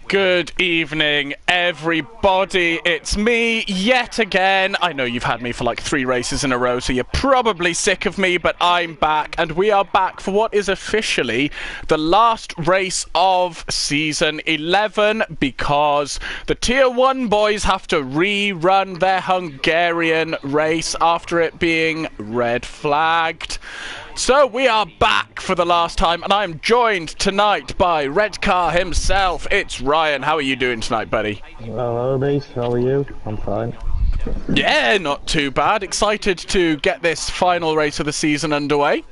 Good evening, everybody. It's me yet again. I know you've had me for like 3 races in a row, so you're probably sick of me, but I'm back, and we are back for what is officially the last race of Season 11, because the Tier 1 boys have to rerun their Hungarian race after it being red flagged. So we are back for the last time, and I'm joined tonight by Red Car himself. It's Ryan. How are you doing tonight, buddy? Hello, Beast. How are you? I'm fine. Yeah, not too bad. Excited to get this final race of the season underway.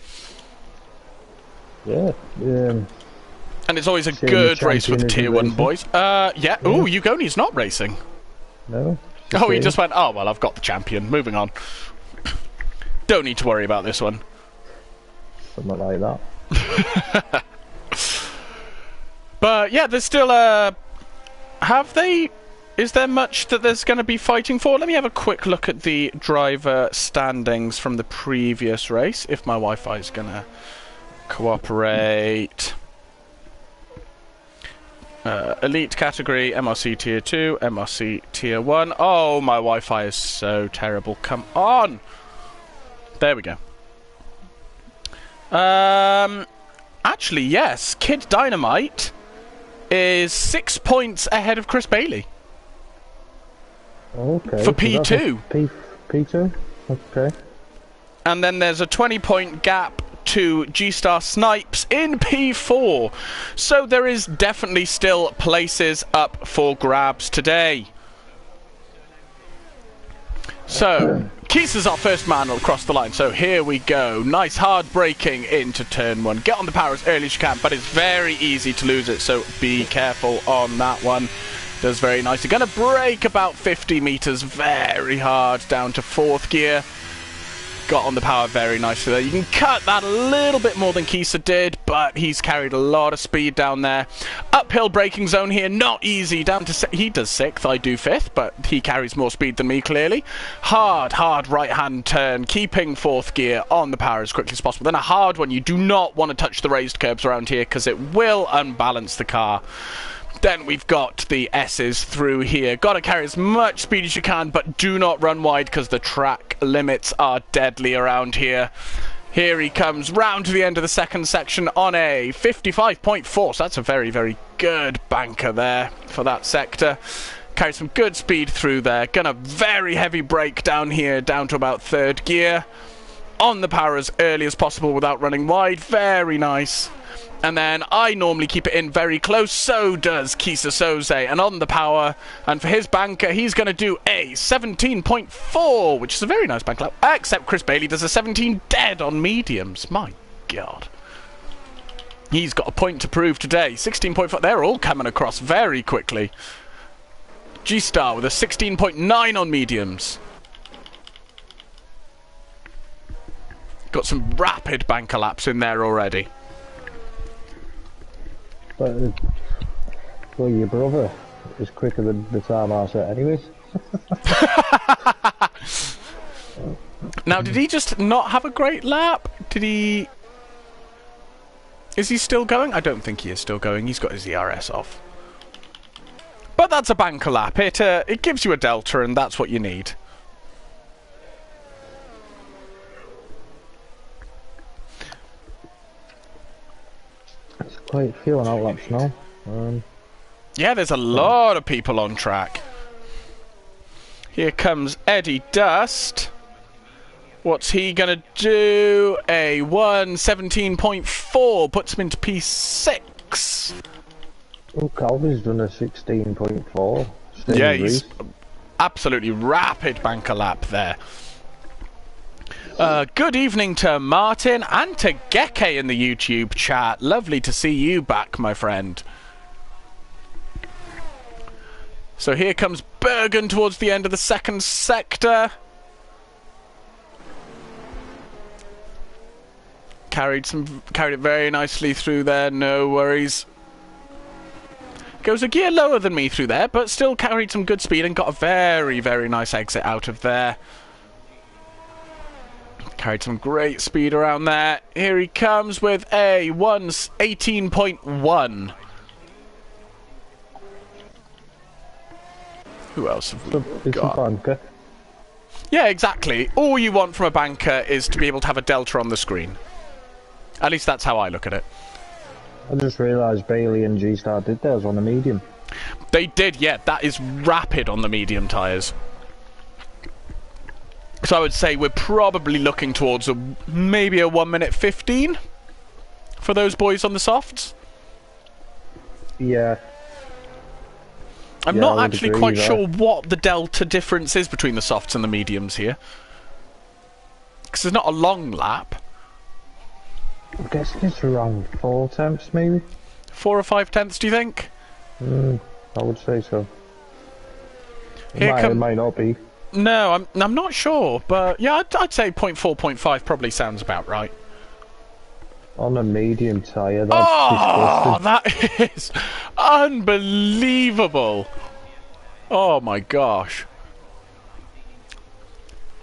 Yeah. And it's always a good race with the Tier 1 boys. Yeah. Ooh, Ugoni's not racing. No. Oh, he just went, oh, well, I've got the champion. Moving on. Don't need to worry about this one. Something like that. But yeah, there's still is there much that there's going to be fighting for? Let me have a quick look at the driver standings from the previous race, if my Wi-Fi is going to cooperate. Elite category, MRC Tier 2, MRC Tier 1. Oh, my Wi-Fi is so terrible. Come on! There we go. Actually, yes. Kid Dynamite is 6 points ahead of Chris Bailey. Okay. For P2. P2? Okay. And then there's a 20-point gap to G-Star Snipes in P4. So there is definitely still places up for grabs today. So, Keith is our first man across the line, so here we go. Nice hard braking into turn 1. Get on the power as early as you can, but it's very easy to lose it, so be careful on that one. Does very nicely. Gonna brake about 50 meters very hard down to 4th gear. Got on the power very nicely there. You can cut that a little bit more than Kisa did, but he's carried a lot of speed down there. Uphill braking zone here, not easy. Down to he does 6th, I do 5th, but he carries more speed than me, clearly. Hard right-hand turn, keeping 4th gear on the power as quickly as possible. Then a hard one. You do not want to touch the raised curbs around here because it will unbalance the car. Then we've got the S's through here. Got to carry as much speed as you can, but do not run wide because the track limits are deadly around here. Here he comes round to the end of the second section on a 55.4. So that's a very, very good banker there for that sector. Carry some good speed through there. Gonna very heavy brake down here, down to about 3rd gear. On the power as early as possible without running wide. Very nice. And then I normally keep it in very close, so does Kisa Soze. And on the power, and for his banker, he's going to do a 17.4, which is a very nice bank lap. Except Chris Bailey does a 17 dead on mediums. My God. He's got a point to prove today. 16.4, they're all coming across very quickly. G-Star with a 16.9 on mediums. Got some rapid banker laps in there already. But well, your brother is quicker than the time I set anyways. Now, did he just not have a great lap? Did he... Is he still going? I don't think he is still going. He's got his ERS off. But that's a banker lap. It gives you a delta, and that's what you need. It's quite a few on our laps now. Yeah, there's a lot of people on track. Here comes Eddie Dust. What's he gonna do? A 117.4 puts him into P6. Oh, Calvin's done a 16.4. Yeah, he's absolutely rapid banker lap there. Good evening to Martin and to Geke in the YouTube chat. Lovely to see you back, my friend. So here comes Bergen towards the end of the second sector. Carried it very nicely through there, no worries. Goes a gear lower than me through there, but still carried some good speed and got a very, very nice exit out of there. Carried some great speed around there. Here he comes with a 18.1. Who else have we got? Banker. Yeah, exactly. All you want from a banker is to be able to have a delta on the screen. At least that's how I look at it. I just realised Bailey and G-Star did theirs on the medium. They did, yeah. That is rapid on the medium tyres. So I would say we're probably looking towards maybe a 1:15 for those boys on the softs. Yeah. I'm not actually quite sure what the delta difference is between the softs and the mediums here. Because there's not a long lap. I'm guessing it's around 4 tenths, maybe? 4 or 5 tenths, do you think? I would say so. It might not be. No, I'm not sure, but yeah, I'd say 0.4, 0.5 probably sounds about right. On a medium tyre, that's disgusting. That is unbelievable. Oh my gosh.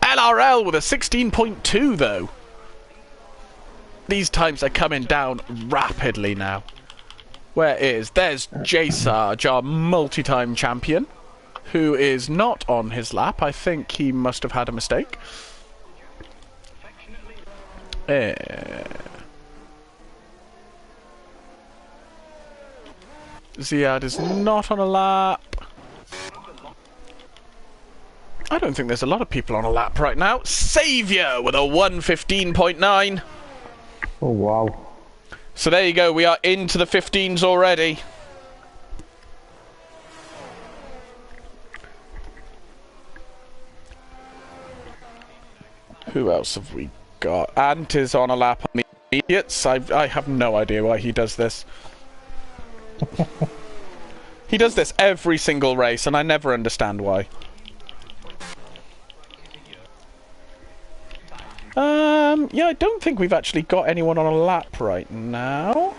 LRL with a 16.2 though. These times are coming down rapidly now. There's J Sarge, our multi-time champion, who is not on his lap. I think he must have had a mistake. Ziad is not on a lap. I don't think there's a lot of people on a lap right now. Saviour with a 1:15.9. Oh, wow. So there you go, we are into the 15s already. Who else have we got? Ant is on a lap on the idiots. I have no idea why he does this. He does this every single race, and I never understand why. Yeah, I don't think we've actually got anyone on a lap right now.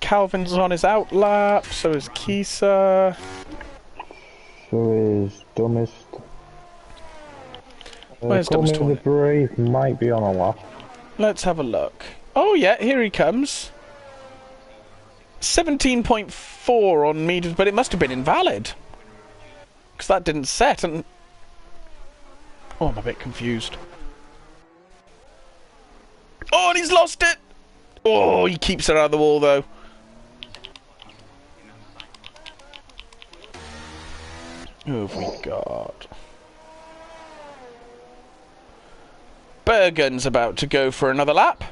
Calvin's on his out lap, so is Kisa. So is Dumbest. Where's Dumbest? The Brave might be on a lap. Let's have a look. Oh yeah, here he comes. 17.4 on meters, but it must have been invalid. Because that didn't set, and... Oh, I'm a bit confused. Oh, and he's lost it! Oh, he keeps it out of the wall, though. Who have we got? Bergen's about to go for another lap.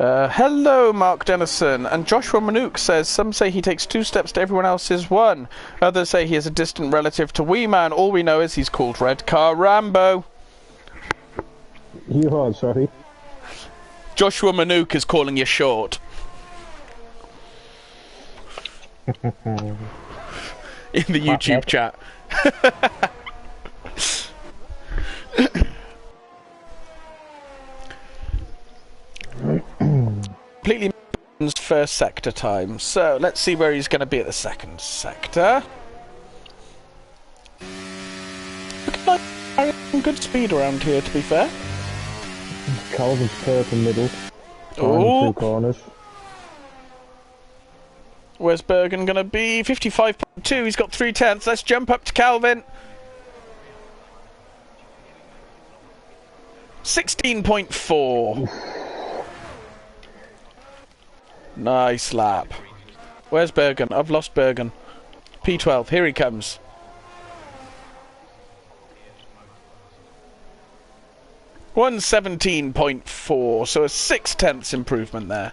Hello, Mark Dennison. And Joshua Manook says, some say he takes 2 steps to everyone else's 1. Others say he is a distant relative to Wee Man. All we know is he's called Red Car Rambo. You are, sorry. Joshua Manook is calling you short. In the YouTube chat. Completely first sector time. So let's see where he's going to be at the second sector. Looking like some good speed around here, to be fair. Calvin's purple middle. Oh, 2 corners. Where's Bergen going to be? 55.2. He's got 3 tenths. Let's jump up to Calvin. 16.4. Nice lap. Where's Bergen? I've lost Bergen. P12. Here he comes. .117.4. So a 6 tenths improvement there.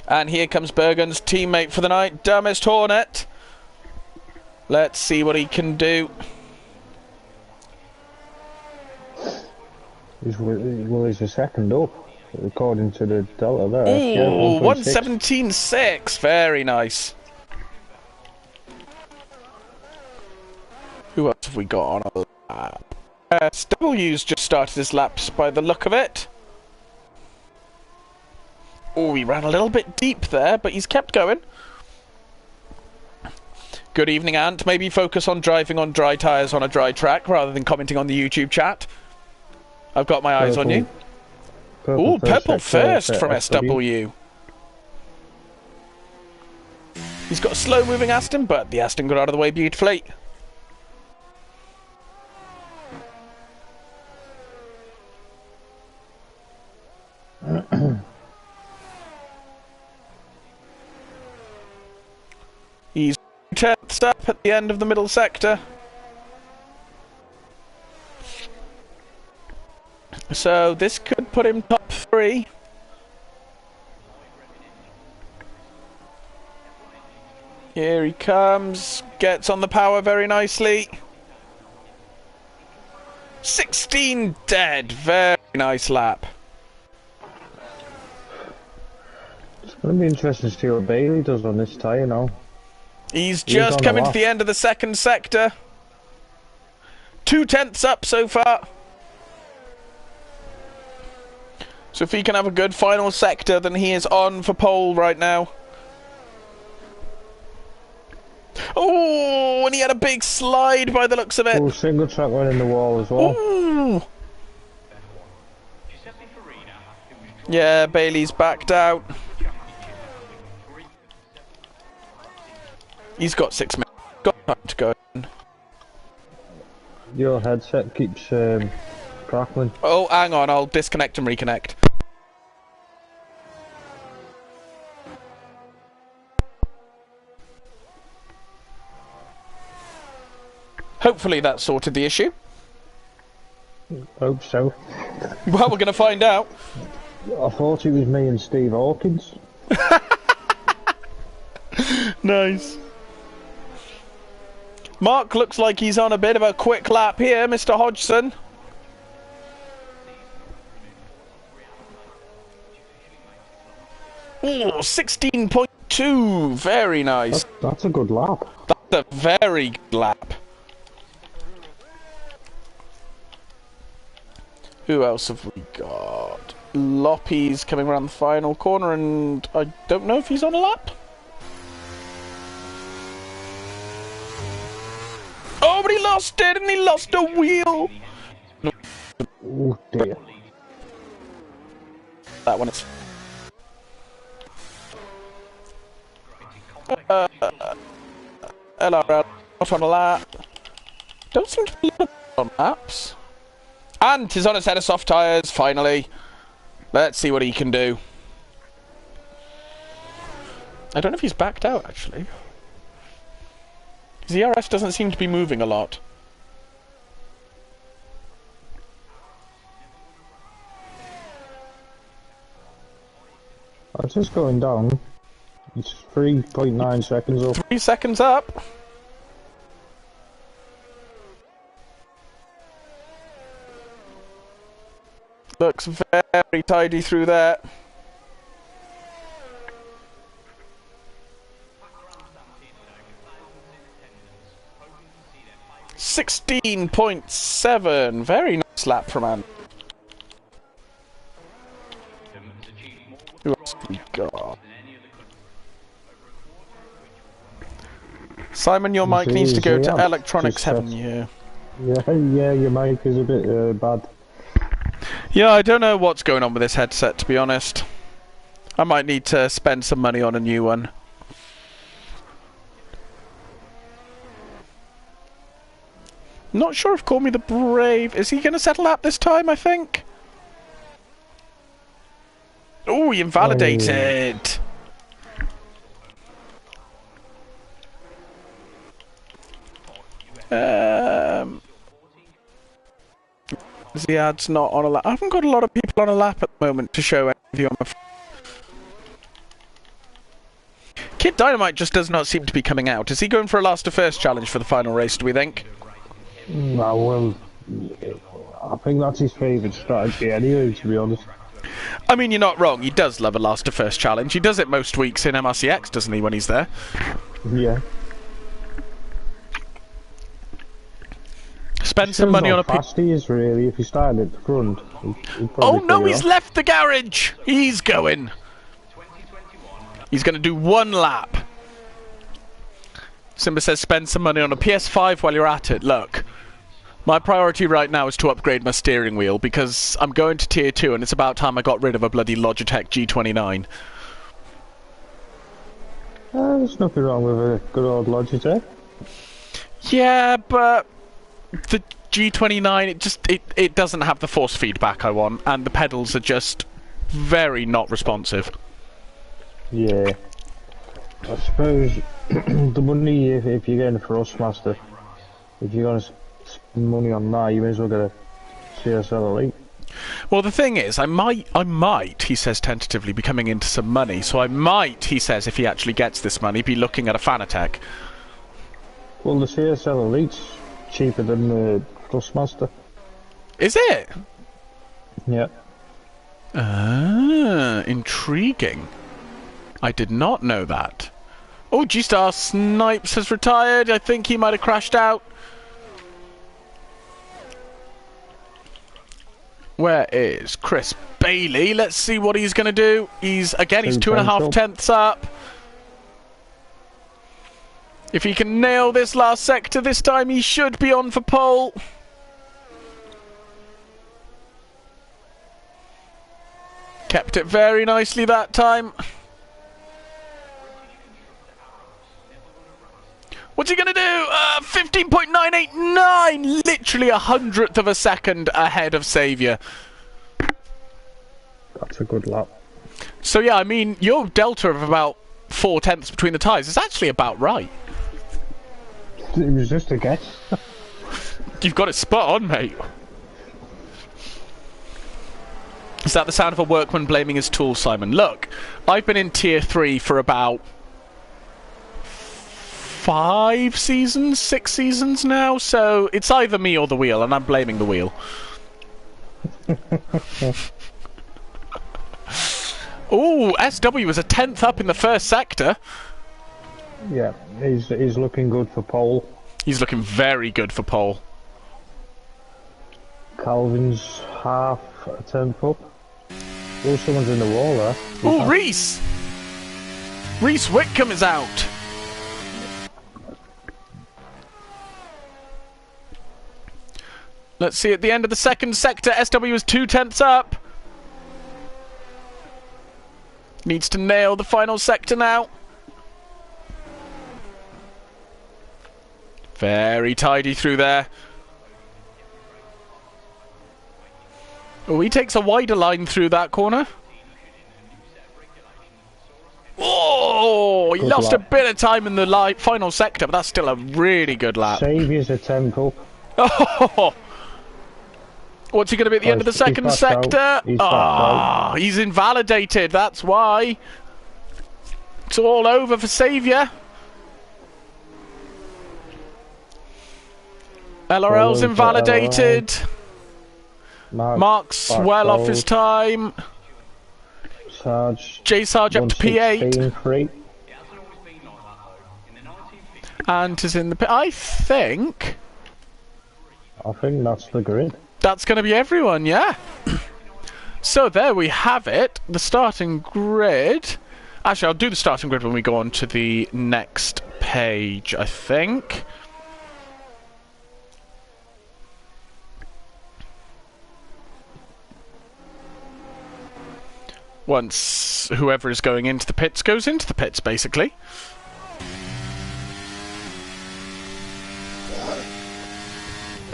And here comes Bergen's teammate for the night, Dumbest Hornet. Let's see what he can do. He's a second up, according to the delta there. Ooh, 117.6. Very nice. Who else have we got on a lap? W's just started his laps by the look of it. Oh, he ran a little bit deep there, but he's kept going. Good evening, Ant. Maybe focus on driving on dry tyres on a dry track rather than commenting on the YouTube chat. I've got my eyes on you. Ooh, purple first from SW. He's got a slow-moving Aston, but the Aston got out of the way beautifully. He's 10th up at the end of the middle sector. So this could put him top 3. Here he comes, gets on the power very nicely. 16 dead, very nice lap. It's going to be interesting to see what Bailey does on this tyre now. He's just coming to the end of the second sector. 2 tenths up so far. So if he can have a good final sector, then he is on for pole right now. Oh, and he had a big slide by the looks of it. Oh, single track went in the wall as well. Ooh. Yeah, Bailey's backed out. He's got 6 minutes. Got time to go. Your headset keeps crackling. Oh, hang on, I'll disconnect and reconnect. Hopefully that sorted the issue. Hope so. Well, we're going to find out. I thought it was me and Steve Hawkins. Nice. Mark looks like he's on a bit of a quick lap here, Mr. Hodgson. Ooh, 16.2. Very nice. That's a good lap. That's a very good lap. Who else have we got? Loppy's coming around the final corner, and I don't know if he's on a lap. Oh, but he lost it, and he lost a wheel. Oh dear. That one is. LRL not on a lap. Don't seem to be on laps. Ant is on a set of soft tyres, finally. Let's see what he can do. I don't know if he's backed out, actually. His ERS doesn't seem to be moving a lot. It's just going down. It's 3.9 seconds up. 3 seconds up. Looks very tidy through there. .7. Very nice lap from Ant. Who else have we got? Simon, your mic needs to go to electronics heaven, yeah. Yeah, your mic is a bit bad. Yeah, I don't know what's going on with this headset, to be honest. I might need to spend some money on a new one. Not sure if Call Me the Brave... Is he going to settle up this time, I think? Oh, he invalidated! Ziad's not on a lap. I haven't got a lot of people on a lap at the moment to show any of you on my phone. Kid Dynamite just does not seem to be coming out. Is he going for a last to first challenge for the final race, do we think? No, well, I think that's his favourite strategy anyway, to be honest. I mean, you're not wrong. He does love a last to first challenge. He does it most weeks in MRCX, doesn't he, when he's there? Yeah. Spend some money on a... fast he is, really. If he started at the front, he'd oh no, he's left the garage! He's going! He's going to do 1 lap. Simba says spend some money on a PS5 while you're at it. Look, my priority right now is to upgrade my steering wheel because I'm going to tier 2 and it's about time I got rid of a bloody Logitech G29. There's nothing wrong with a good old Logitech. Yeah, but the G29, it doesn't have the force feedback I want, and the pedals are just very not responsive. Yeah. I suppose the money, if you're getting a Thrustmaster, if you're going to spend money on that, you may as well get a CSL Elite. Well, the thing is, I might, he says tentatively, be coming into some money, so I might, he says, if he actually gets this money, be looking at a Fanatec. Well, the CSL Elite's cheaper than the Thrustmaster. Is it? Yeah. Ah, intriguing. I did not know that. Oh, G-Star Snipes has retired. I think he might have crashed out. Where is Chris Bailey? Let's see what he's going to do. He's 2.5 tenths up. If he can nail this last sector this time, he should be on for pole. Kept it very nicely that time. What's he going to do? 15.989! Literally 100th of a second ahead of Saviour. That's a good lap. So yeah, I mean, your delta of about 4 tenths between the tyres is actually about right. It was just a guess. You've got it spot on, mate. Is that the sound of a workman blaming his tools, Simon? Look, I've been in tier 3 for about 5 seasons, 6 seasons now, so it's either me or the wheel, and I'm blaming the wheel. Ooh, SW was a 10th up in the first sector. Yeah, he's looking good for pole. He's looking very good for pole. Calvin's half a tenth up. Oh, someone's in the wall there. Ooh, Reese! Reese Whitcomb is out. Let's see, at the end of the second sector, SW is 2 tenths up. Needs to nail the final sector now. Very tidy through there. Oh, he takes a wider line through that corner. Oh, he lost a bit of time in the final sector, but that's still a really good lap. Saviour's a tenth up. Oh! What's he going to be at the end of the second sector? He's invalidated, that's why. It's all over for Saviour. LRL's invalidated. Mark's well off his time. J Sarge up to P8. And is in the pit. I think that's the grid. That's going to be everyone, yeah. So there we have it. The starting grid. Actually, I'll do the starting grid when we go on to the next page, I think. Once whoever is going into the pits goes into the pits, basically.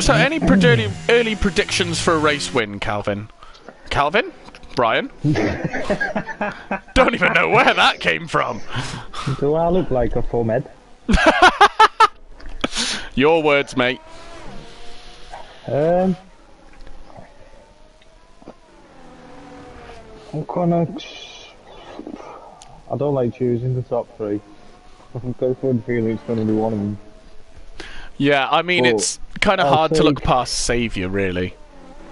So, any early predictions for a race win, Calvin? Calvin? Brian? Don't even know where that came from. Do I look like a full med? Your words, mate. I'm gonna... I don't like choosing the top 3. I've got a good feeling it's gonna be one of them. Yeah, I mean, it's kind of hard to look past Saviour, really.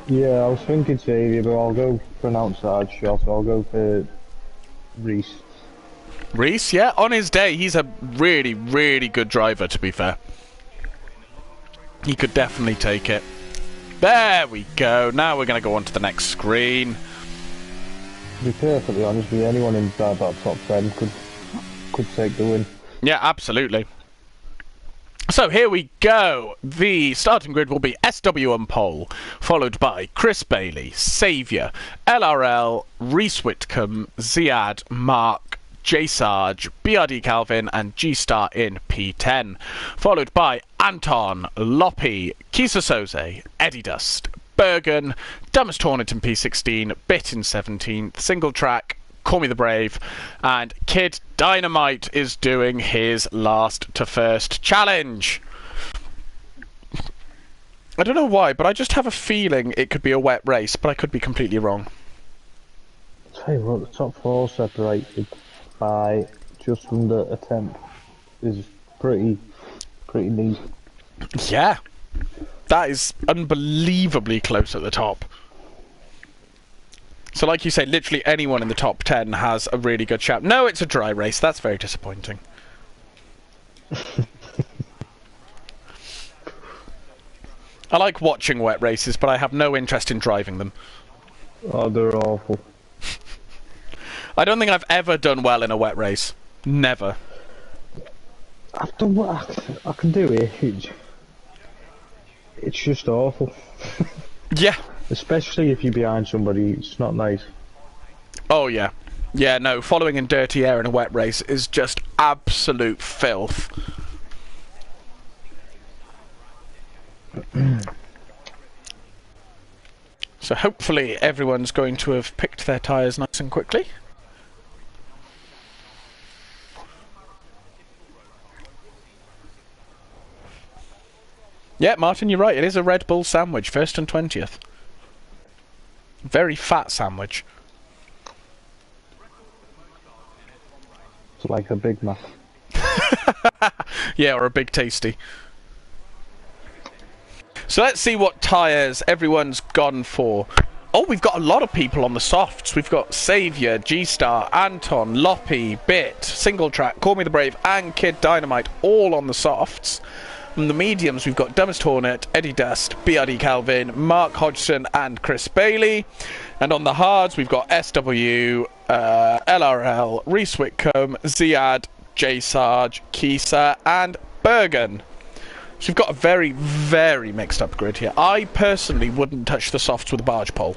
Yeah, I was thinking Saviour, but I'll go for an outside shot. I'll go for Reese. Reese, yeah, on his day, he's a really, really good driver, to be fair. He could definitely take it. There we go. Now we're going to go on to the next screen. To be perfectly honest with you, anyone inside that top 10 could could take the win. Yeah, absolutely. So here we go. The starting grid will be SW on pole, followed by Chris Bailey, Saviour, LRL, Reese Whitcomb, Ziad, Mark, J Sarge, BRD Calvin, and G Star in P10, followed by Anton, Loppy, Kisa Soze, Eddie Dust, Bergen, Dumbest Hornet in P16, Bit in 17th, Single Track, Call Me the Brave, and Kid Dynamite is doing his last to first challenge. I don't know why, but I just have a feeling it could be a wet race, but I could be completely wrong. I'll tell you what, the top four separated by just under a tenth is pretty neat. Yeah, that is unbelievably close at the top. So like you say, literally anyone in the top 10 has a really good shout. No, it's a dry race. That's very disappointing. I like watching wet races, but I have no interest in driving them. Oh, they're awful. I don't think I've ever done well in a wet race. Never. I've done what I can do it. It's just awful. Yeah. Especially if you're behind somebody, it's not nice. Oh, yeah. Yeah, no, following in dirty air in a wet race is just absolute filth. So hopefully everyone's going to have picked their tyres nice and quickly. Yeah, Martin, you're right. It is a Red Bull sandwich, 1st and 20th. Very fat sandwich. It's like a Big Mac. Yeah, or a Big Tasty. So let's see what tyres everyone's gone for. Oh, we've got a lot of people on the softs. We've got Saviour, G-Star, Anton, Loppy, Bit, Single Track, Call Me the Brave, and Kid Dynamite all on the softs. From the mediums, we've got Dumbest Hornet, Eddie Dust, BRD Calvin, Mark Hodgson, and Chris Bailey. And on the hards, we've got SW, LRL, Reese Whitcomb, Ziad, J Sarge, Kisa, and Bergen. So we've got a very, very mixed up grid here. I personally wouldn't touch the softs with a barge pole.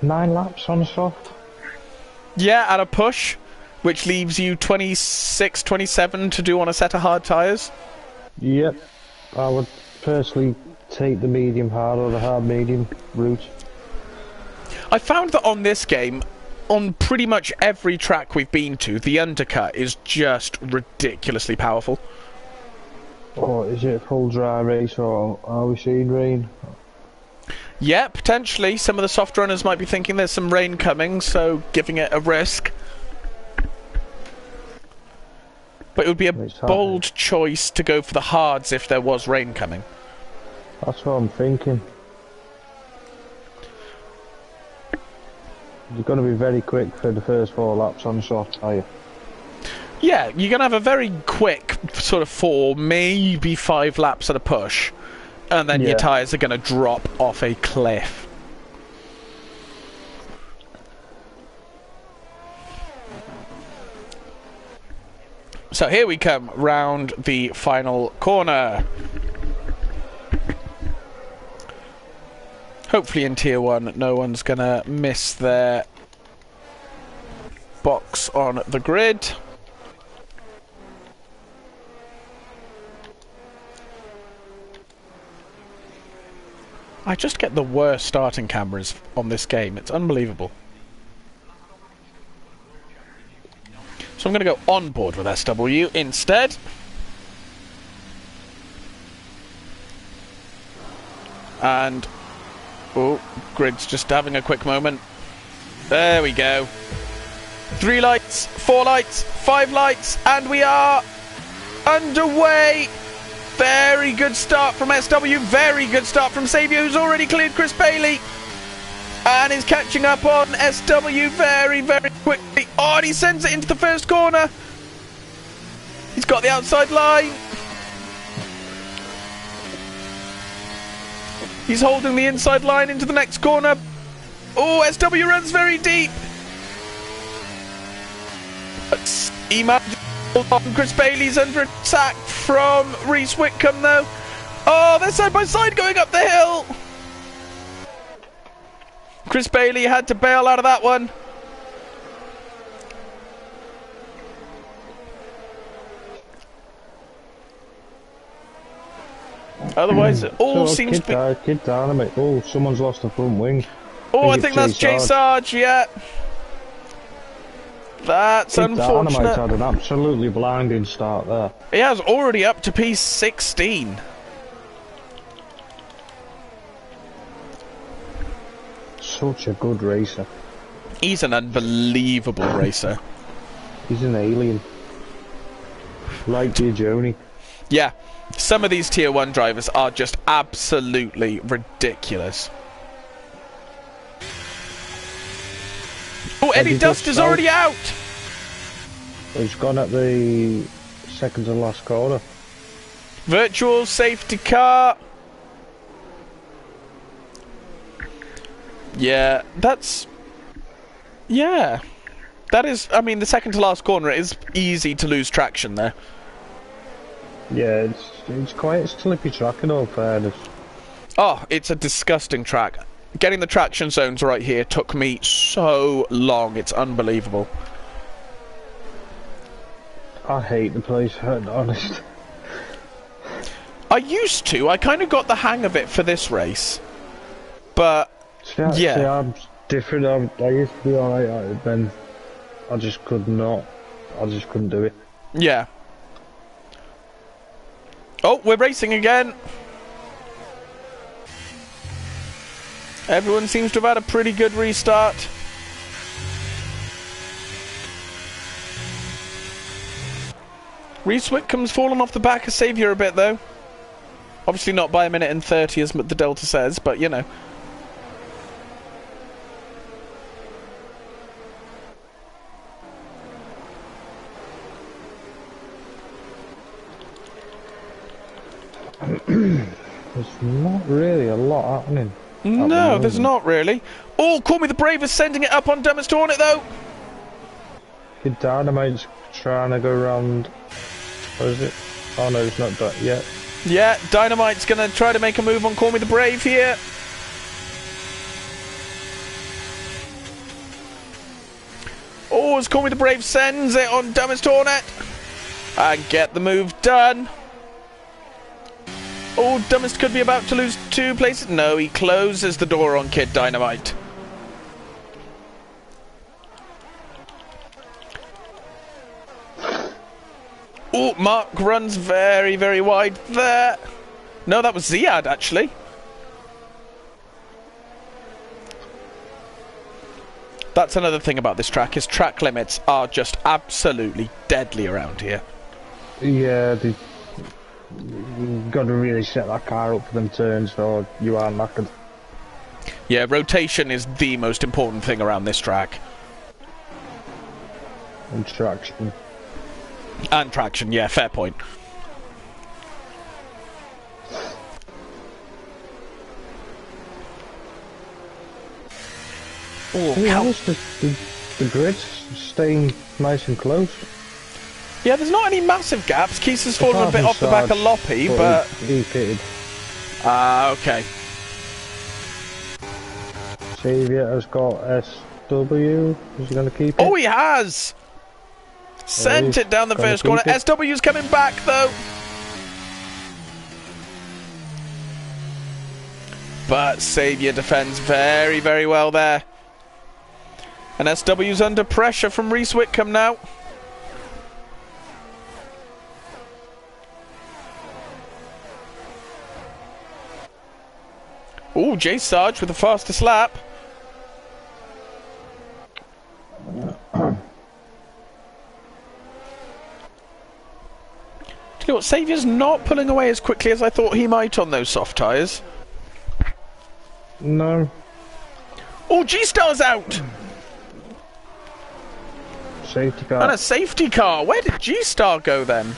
9 laps on a soft. Yeah, and a push, which leaves you 26, 27 to do on a set of hard tyres. Yep, I would personally take the medium hard or the hard medium route. I found that on this game, on pretty much every track we've been to, the undercut is just ridiculously powerful. Or is it a full dry race, or are we seeing rain? Yeah, potentially. Some of the soft runners might be thinking there's some rain coming, so giving it a risk. But it would be a bold choice to go for the hards if there was rain coming. That's what I'm thinking. You're going to be very quick for the first 4 laps on soft tyre. Yeah, you're going to have a very quick sort of 4, maybe 5 laps at a push. And then your tyres are going to drop off a cliff. So here we come round the final corner. Hopefully in Tier 1 no one's going to miss their box on the grid. I just get the worst starting cameras on this game. It's unbelievable. So I'm going to go on board with SW instead. And... oh, grid's just having a quick moment. There we go. 3 lights, 4 lights, 5 lights, and we are underway. Very good start from SW. Very good start from Saviour, who's already cleared Chris Bailey. And is catching up on SW very, very quickly. Oh, and he sends it into the first corner. He's got the outside line. He's holding the inside line into the next corner. Oh, SW runs very deep. Chris Bailey's under attack from Reese Whitcomb though. Oh, they're side by side going up the hill. Chris Bailey had to bail out of that one. Otherwise, it all seems to be... Kid Dynamite. Oh, someone's lost the front wing. Oh, I think that's Jay Sarge, yeah. That's unfortunate. Dynamite had an absolutely blinding start there. He has already up to P16. Such a good racer. He's an unbelievable racer. He's an alien. Like Giorgione. Yeah. Some of these tier 1 drivers are just absolutely ridiculous. Oh, Eddie Dust is already out! He's gone at the second to last corner. Virtual safety car. Yeah, that's... Yeah. That is... I mean, the second to last corner is easy to lose traction there. Yeah, it's quite a slippy track in all fairness. Oh, it's a disgusting track. Getting the traction zones right here took me so long. It's unbelievable. I hate the place, honest. I used to. I kind of got the hang of it for this race. But, yeah. See, I'm different. I used to be alright, then I just could not. I just couldn't do it. Yeah. Oh, we're racing again. Everyone seems to have had a pretty good restart. Reese Whitcomb's fallen off the back of Saviour a bit, though. Obviously not by 1:30 as the Delta says, but you know. There's not really a lot happening. No, there's not really. Oh, Call Me the Brave is sending it up on Dumbest Hornet, though. Kid Dynamite's trying to go around. What is it? Oh no, it's not that yet. Yeah, Dynamite's going to try to make a move on Call Me the Brave here. Oh, as Call Me the Brave sends it on Dumbest Hornet. And get the move done. Oh, Dumbest could be about to lose 2 places. No, he closes the door on Kid Dynamite. Oh, Mark runs very, very wide there. No, that was Ziad, actually. That's another thing about this track, is track limits are just absolutely deadly around here. Yeah, you've got to really set that car up for them turns, or you are knackered. Yeah, rotation is the most important thing around this track. And traction. And traction, yeah, fair point. Oh, the grid's staying nice and close. Yeah, there's not any massive gaps. Keith has fallen a bit off the back of Loppy, but... He pitted. Ah, okay. Saviour has got SW. Is he going to keep it? Oh, he has! Sent it down the first corner. SW's coming back, though. But Saviour defends very, very well there. And SW's under pressure from Reese Whitcomb now. Oh, Jay Sarge with the fastest lap. Do you know what? Saviour's not pulling away as quickly as I thought he might on those soft tyres. No. Oh, G-Star's out! Safety car. And a safety car. Where did G-Star go then?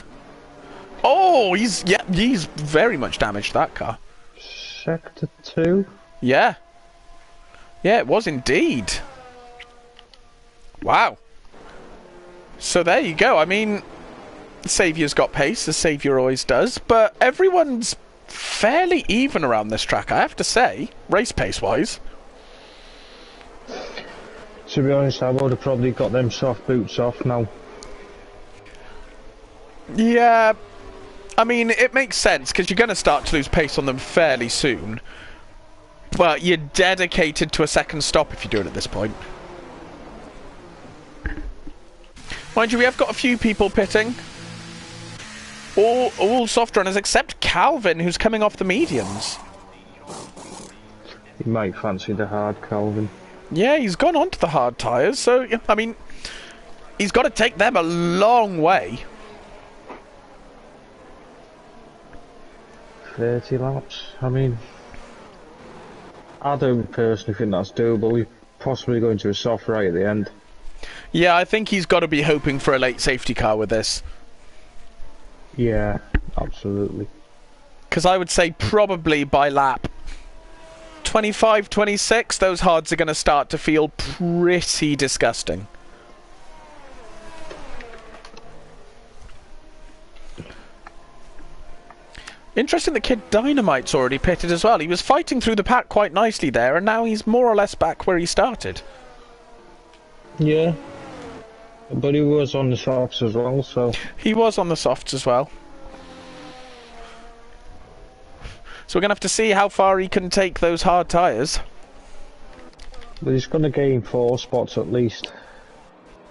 Oh, he's very much damaged, that car. Sector 2? Yeah. Yeah, it was indeed. Wow. So there you go. I mean, Saviour's got pace, as Saviour always does, but everyone's fairly even around this track, I have to say, race pace-wise. To be honest, I would have probably got them soft boots off now. Yeah, I mean, it makes sense, because you're going to start to lose pace on them fairly soon. But you're dedicated to a second stop if you do it at this point. Mind you, we have got a few people pitting. All soft runners except Calvin, who's coming off the mediums. He might fancy the hard Calvin. Yeah, he's gone on to the hard tyres, so, I mean, he's got to take them a long way. 30 laps, I mean, I don't personally think that's doable. We're possibly going to a soft right at the end. Yeah, I think he's got to be hoping for a late safety car with this. Yeah, absolutely. Because I would say probably by lap 25, 26, those hards are going to start to feel pretty disgusting. Interesting that Kid Dynamite's already pitted as well. He was fighting through the pack quite nicely there, and now he's more or less back where he started. Yeah. But he was on the softs as well, so... He was on the softs as well. So we're going to have to see how far he can take those hard tyres. But he's going to gain 4 spots at least,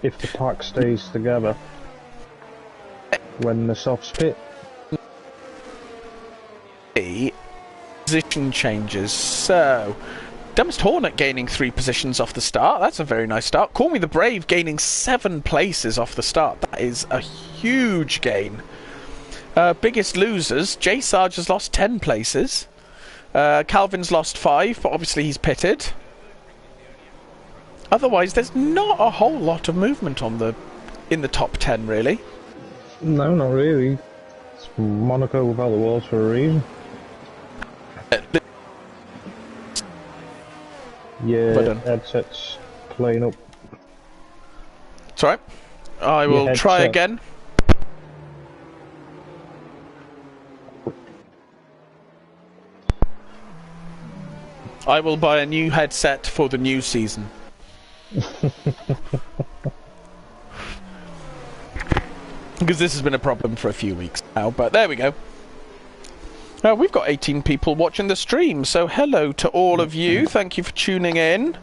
if the pack stays together when the softs pit. Position changes. So, Dumbest Hornet gaining 3 positions off the start. That's a very nice start. Call Me the Brave gaining 7 places off the start. That is a huge gain. Biggest losers. J Sarge has lost 10 places. Calvin's lost 5, but obviously he's pitted. Otherwise, there's not a whole lot of movement on in the top 10, really. No, not really. It's Monaco without the walls for a reason. Yeah, headset's playing up. It's alright. I will try again. I will buy a new headset for the new season. Because this has been a problem for a few weeks now, but there we go. We've got 18 people watching the stream, so hello to all of you. Thank you for tuning in.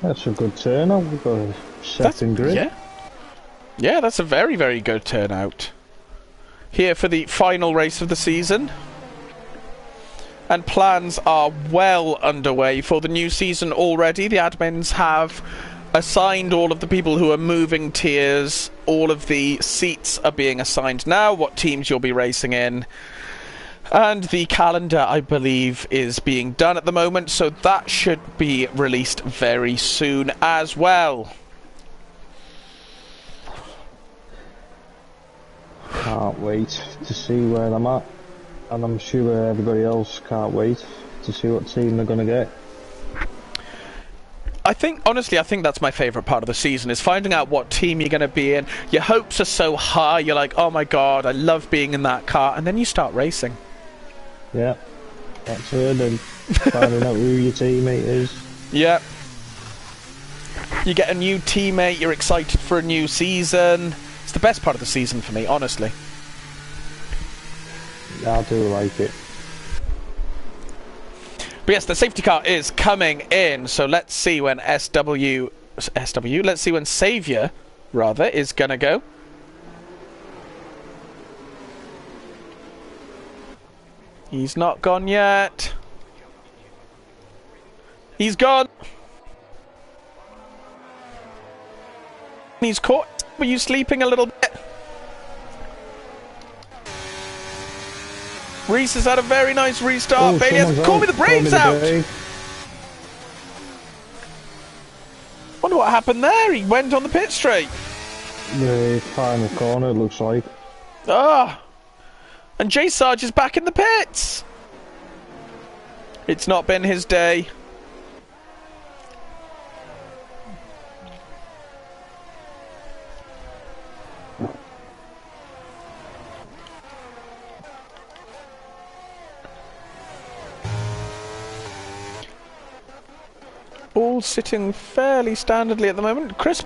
That's a good turnout. We've got a second grid. Yeah. Yeah, that's a very, very good turnout. Here for the final race of the season. And plans are well underway for the new season already. The admins have assigned all of the people who are moving tiers. All of the seats are being assigned now, what teams you'll be racing in. And the calendar, I believe, is being done at the moment, so that should be released very soon as well. Can't wait to see where I'm at. And I'm sure everybody else can't wait to see what team they're going to get. Honestly, I think that's my favourite part of the season, is finding out what team you're going to be in. Your hopes are so high, you're like, oh my god, I love being in that car, and then you start racing. Yeah, that's it, and finding out who your teammate is. Yeah. You get a new teammate, you're excited for a new season. It's the best part of the season for me, honestly. I do like it. But yes, the safety car is coming in, so let's see when let's see when Saviour, rather, is gonna go. He's not gone yet. He's gone. He's caught. Were you sleeping a little bit? Reese has had a very nice restart. Bailey has Call Me the Braves out! Wonder what happened there. He went on the pit straight. The final corner, it looks like. Ah! And J Sarge is back in the pits! It's not been his day. sitting fairly standardly at the moment. Chris,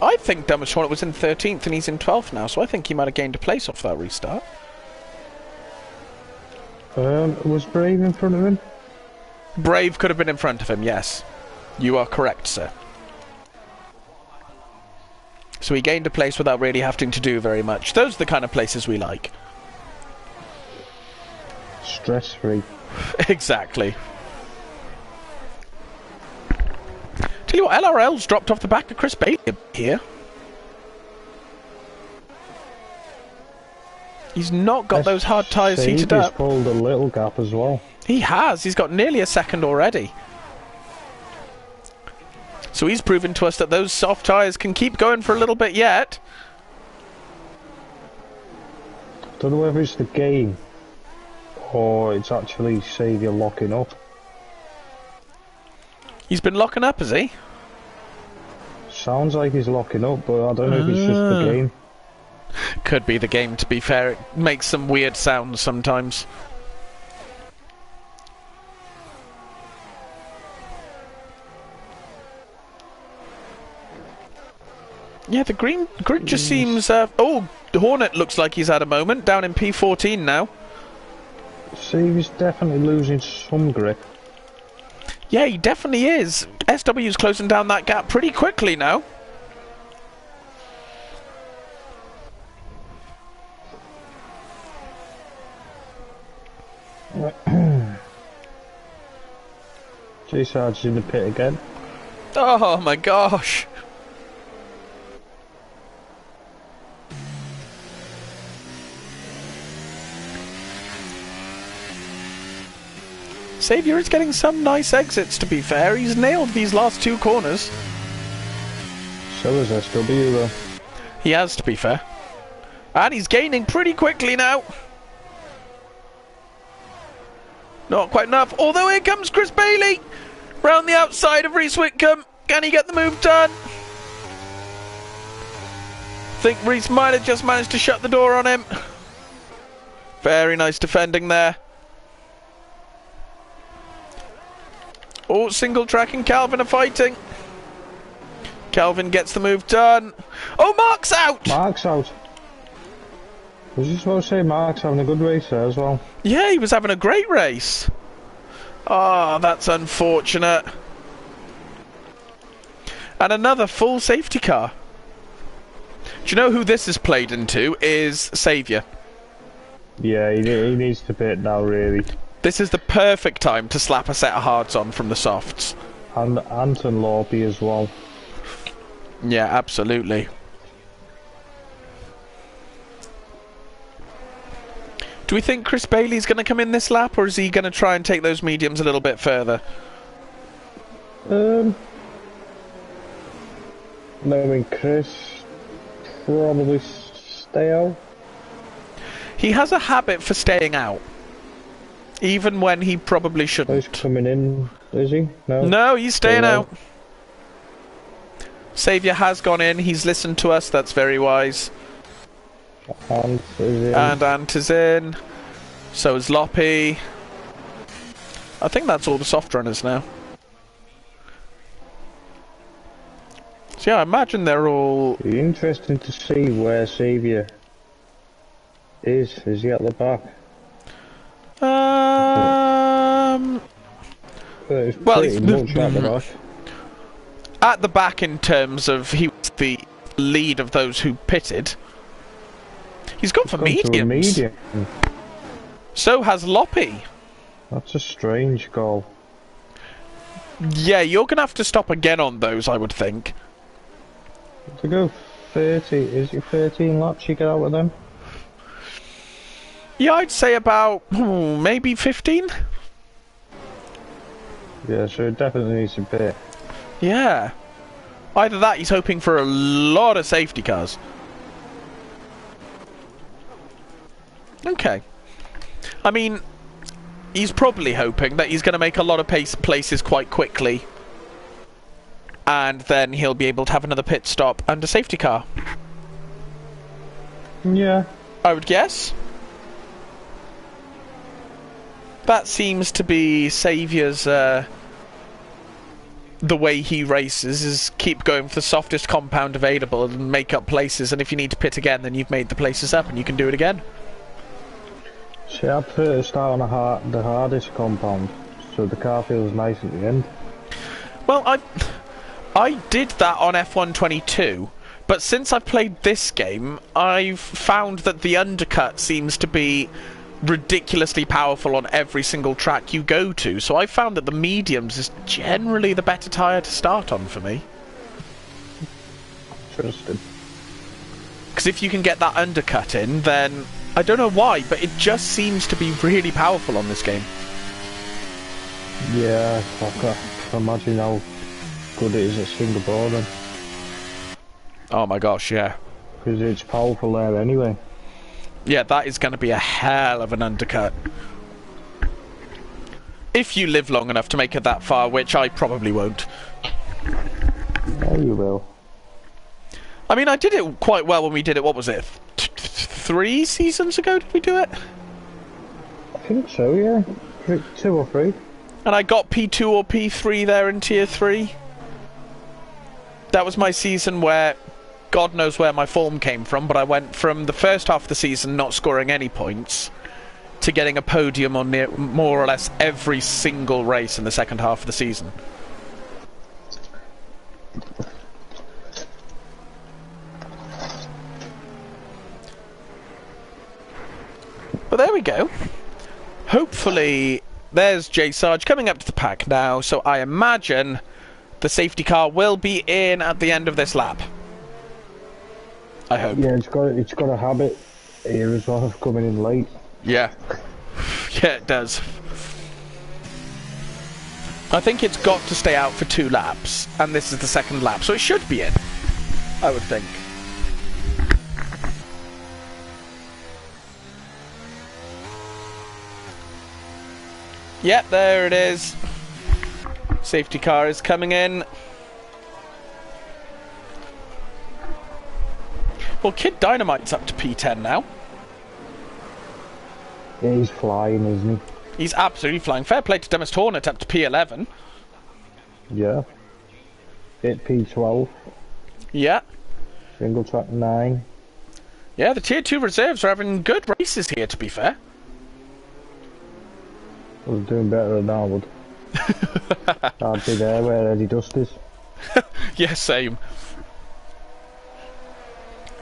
I think Dumbest Hornet was in 13th and he's in 12th now, so I think he might have gained a place off that restart. Was Brave in front of him? Brave could have been in front of him, yes. You are correct, sir. So he gained a place without really having to do very much. Those are the kind of places we like. Stress-free. Exactly. Tell you what, LRL's dropped off the back of Chris Bailey here. He's not got those hard tyres heated up. He's pulled a little gap as well. He has. He's got nearly a second already. So he's proven to us that those soft tyres can keep going for a little bit yet. Don't know whether it's the game or it's actually Saviour locking up. He's been locking up, has he? Sounds like he's locking up, but I don't know if it's just the game. Could be the game, to be fair. It makes some weird sounds sometimes. Yeah, the green grid just seems... oh, Hornet looks like he's had a moment, down in P14 now. Saviour's definitely losing some grip. Yeah, he definitely is. SW's closing down that gap pretty quickly now. J-Sarge's in the pit again. Oh my gosh. Saviour is getting some nice exits, to be fair. He's nailed these last two corners. So is SW though. He has, to be fair. And he's gaining pretty quickly now. Not quite enough. Although here comes Chris Bailey. Round the outside of Reese Whitcomb. Can he get the move done? Think Reese might have just managed to shut the door on him. Very nice defending there. Oh, single track and Calvin are fighting. Calvin gets the move done. Oh, Mark's out! Mark's out. I was just about to say Mark's having a good race there as well. Yeah, he was having a great race. Oh, that's unfortunate. And another full safety car. Do you know who this is played into? Is Saviour. Yeah, he needs to pit now, really. This is the perfect time to slap a set of hards on from the softs. And Anton Lorby as well. Yeah, absolutely. Do we think Chris Bailey's going to come in this lap, or is he going to try and take those mediums a little bit further? Knowing Chris, probably stay out. He has a habit for staying out. Even when he probably shouldn't. He's coming in, is he? No. No, he's staying out. Saviour has gone in. He's listened to us. That's very wise. Ant is in. And Ant is in. So is Loppy. I think that's all the soft runners now. So yeah, I imagine they're all... It'd be interesting to see where Saviour is. Is he at the back? Well, he's much at the back. At the back in terms of he was the lead of those who pitted. He's gone for mediums. Medium. So has Loppy. That's a strange goal. Yeah, you're going to have to stop again on those, I would think. To go 30, is it 13 laps you get out with them? Yeah, I'd say about maybe 15. Yeah, so it definitely needs a bit. Yeah. Either that, he's hoping for a lot of safety cars. Okay. I mean, he's probably hoping that he's going to make a lot of places quite quickly. And then he'll be able to have another pit stop and a safety car. Yeah. I would guess. That seems to be Saviour's the way he races is keep going for the softest compound available and make up places, and if you need to pit again, then you've made the places up and you can do it again. See, I prefer to start on the hardest compound, so the car feels nice at the end. Well, I did that on F123, but since I've played this game, I've found that the undercut seems to be ridiculously powerful on every single track you go to, so I found that the mediums is generally the better tyre to start on for me. Interesting. Because if you can get that undercut in, then I don't know why, but it just seems to be really powerful on this game. Yeah, I can imagine how good it is at Singapore then. Oh my gosh, yeah. Because it's powerful there anyway. Yeah, that is going to be a hell of an undercut. If you live long enough to make it that far, which I probably won't. Yeah, you will. I mean, I did it quite well when we did it, what was it? 3 seasons ago did we do it? I think so, yeah. 2 or 3. And I got P2 or P3 there in Tier 3. That was my season where God knows where my form came from, but I went from the first half of the season not scoring any points to getting a podium on more or less every single race in the second half of the season. But there we go. Hopefully, there's J Sarge coming up to the pack now, so I imagine the safety car will be in at the end of this lap. I hope. Yeah, it's got a habit here as well of coming in late. Yeah. Yeah, it does. I think it's got to stay out for 2 laps, and this is the second lap, so it should be in, I would think. Yep, there it is. Safety car is coming in. Well, Kid Dynamite's up to P10 now. Yeah, he's flying, isn't he? He's absolutely flying. Fair play to Demis Hornet up to P11. Yeah. Hit P12. Yeah. Single track 9. Yeah, the Tier 2 reserves are having good races here, to be fair. I was doing better than I would. I'd be there where Eddie Dust is. Yeah, same.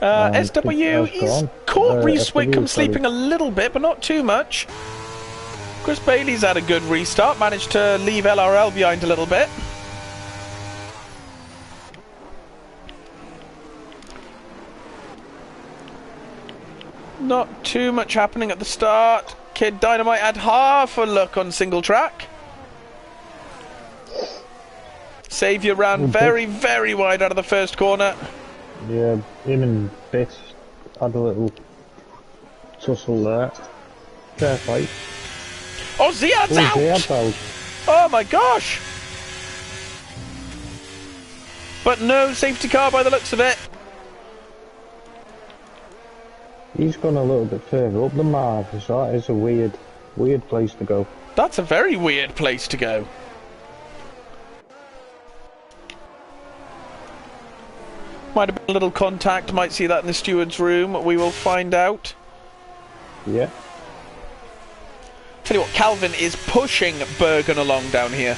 SW, he's caught Reese Wickham sleeping a little bit, but not too much. Chris Bailey's had a good restart, managed to leave LRL behind a little bit. Not too much happening at the start. Kid Dynamite had half a look on single track. Saviour ran very, very wide out of the first corner. Yeah, him and Bits had a little tussle there. Fair fight. Oh, Ziad's out! Ziad's out! Oh my gosh! But no safety car by the looks of it. He's gone a little bit further up than Marv, so that is a weird place to go. That's a very weird place to go. Might have been a little contact, might see that in the steward's room, we will find out. Yeah. Tell you what, Calvin is pushing Bergen along down here.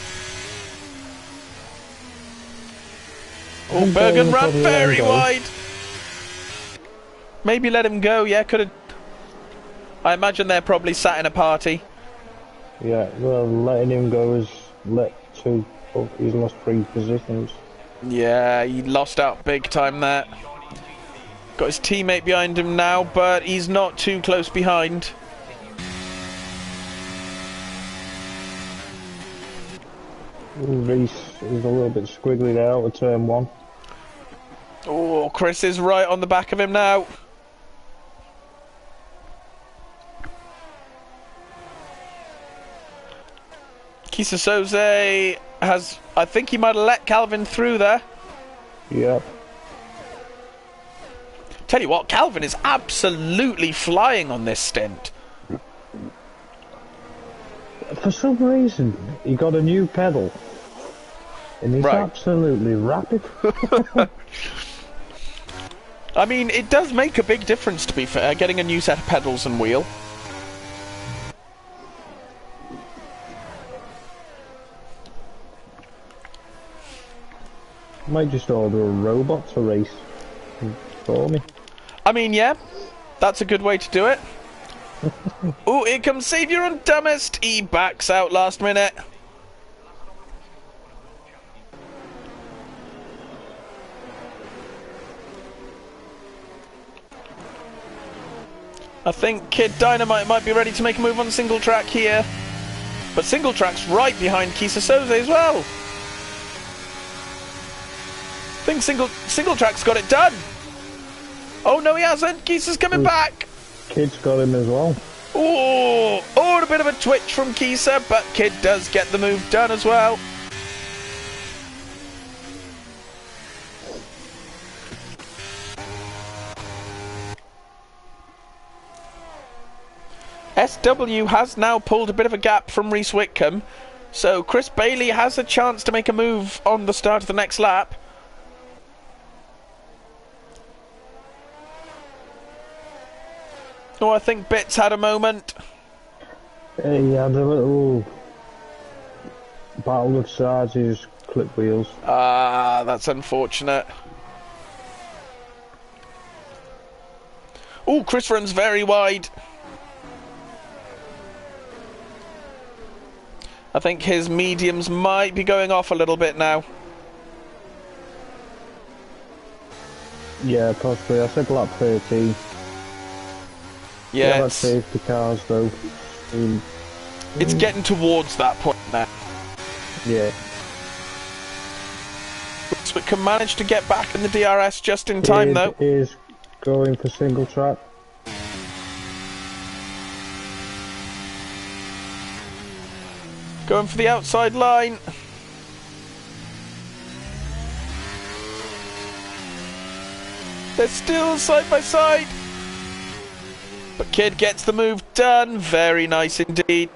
Oh, Bergen ran very wide. Maybe let him go, yeah, could have. I imagine they're probably sat in a party. Yeah, well, letting him go has he's lost 3 positions. Yeah, he lost out big time there. Got his teammate behind him now, but he's not too close behind. Reese is a little bit squiggly there out of turn 1. Oh, Chris is right on the back of him now. Kisa Soze has, I think he might have let Calvin through there. Yep. Tell you what, Calvin is absolutely flying on this stint. For some reason, he got a new pedal. And he's absolutely rapid. I mean, it does make a big difference, to be fair, getting a new set of pedals and wheel. Might just order a robot to race for me. I mean, yeah, that's a good way to do it. Oh, here comes Saviour on dumbest. He backs out last minute. I think Kid Dynamite might be ready to make a move on single track here. But single track's right behind Kisa Soze as well. I think single track's got it done. Oh no, he hasn't. Kisa's coming back. Kid's got him as well. Oh, a bit of a twitch from Kisa, but Kid does get the move done as well. SW has now pulled a bit of a gap from Reese Whitcomb, so Chris Bailey has a chance to make a move on the start of the next lap. Oh, I think Bits had a moment. He had a little battle with sides, he just clipped wheels. Ah, that's unfortunate. Oh, Chris runs very wide. I think his mediums might be going off a little bit now. Yeah, possibly. I said lap 13. Yeah, that's safety cars though. It's getting towards that point now. Yeah. But can manage to get back in the DRS just in time though. Is going for single track. Going for the outside line. They're still side by side. But Kid gets the move done. Very nice indeed.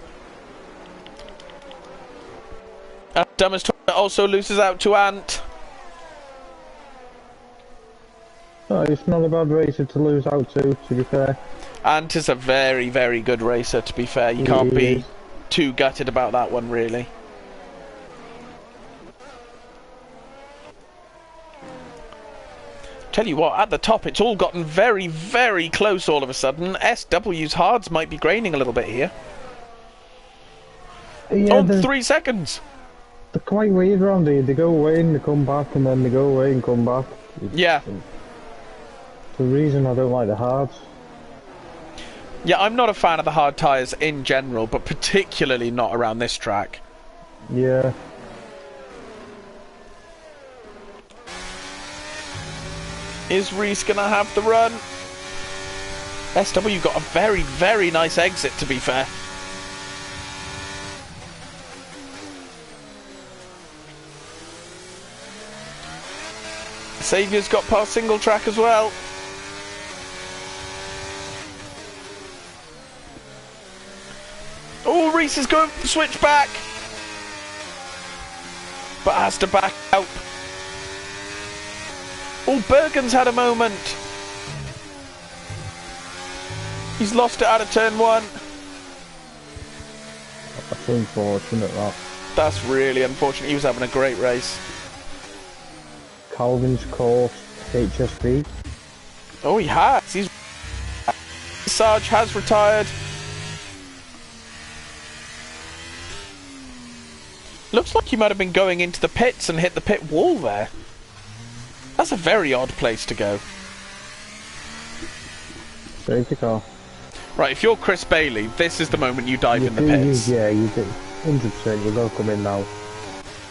And Dumbest also loses out to Ant. Oh, it's not a bad racer to lose out to be fair. Ant is a very, very good racer, to be fair. You can't be too gutted about that one, really. Tell you what, at the top it's all gotten very, very close all of a sudden. SW's hards might be graining a little bit here. Yeah, 3 seconds. They're quite weird around here. They go away and they come back, and then they go away and come back. Yeah. The reason I don't like the hards. Yeah, I'm not a fan of the hard tyres in general, but particularly not around this track. Yeah. Is Reese going to have the run? SW got a very, very nice exit, to be fair. Saviour's got past single track as well. Oh, Reese is going for the switch back, but has to back out. Oh, Bergen's had a moment. He's lost it out of turn 1. That's unfortunate, that. That's really unfortunate. He was having a great race. Calvin's course HSV. Oh, he has. He's... Sarge has retired. Looks like he might have been going into the pits and hit the pit wall there. That's a very odd place to go. Safety car. Right, if you're Chris Bailey, this is the moment you dive in the pits. Yeah, you do. 100%, you've got to come in now.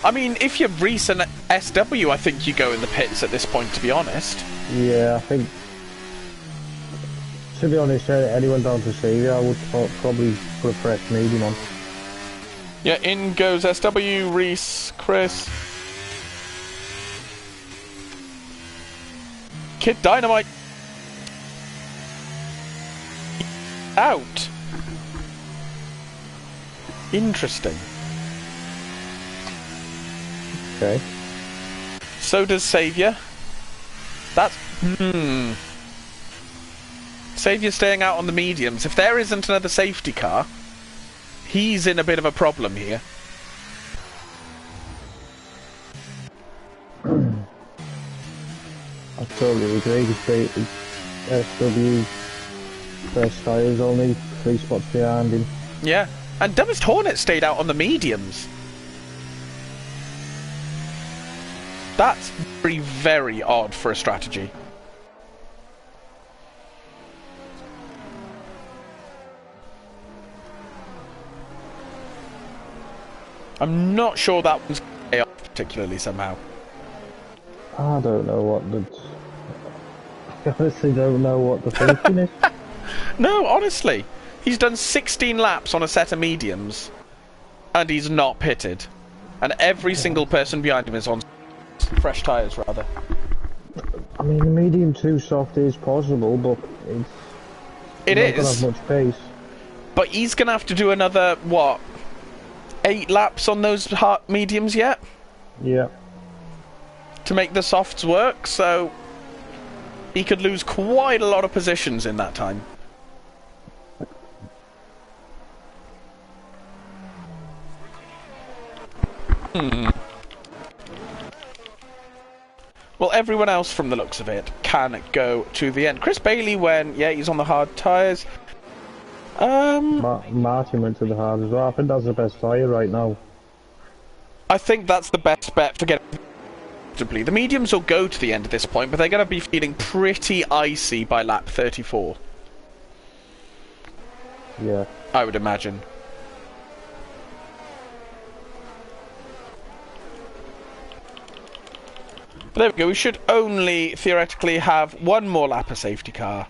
I mean, if you're Reese and SW, I think you go in the pits at this point, to be honest. Yeah, I think... To be honest, anyone down to Saviour, I would probably put a fresh medium on. Yeah, in goes SW, Reese, Chris. Kid Dynamite. Out. Interesting. Okay. So does Saviour. That's... Saviour's staying out on the mediums. If there isn't another safety car, he's in a bit of a problem here. I totally agree. SW first tyres only 3 spots behind him. Yeah, and Dumbest Hornet stayed out on the mediums. That's very, very odd for a strategy. I'm not sure that one's going to pay off particularly somehow. I don't know what the... I honestly don't know what the thinking is. No, honestly. He's done 16 laps on a set of mediums, and he's not pitted. And every single person behind him is on fresh tyres, rather. I mean, the medium too soft is possible, but it's not gonna have much pace. But he's going to have to do another, what, 8 laps on those hard mediums yet? Yeah. To make the softs work, so he could lose quite a lot of positions in that time. Well, everyone else from the looks of it can go to the end. Chris Bailey went, yeah, he's on the hard tyres. Martin went to the hard as well. I think that's the best tyre right now. I think that's the best bet for getting... The mediums will go to the end at this point, but they're going to be feeling pretty icy by lap 34. Yeah. I would imagine. But there we go, we should only theoretically have one more lap of safety car.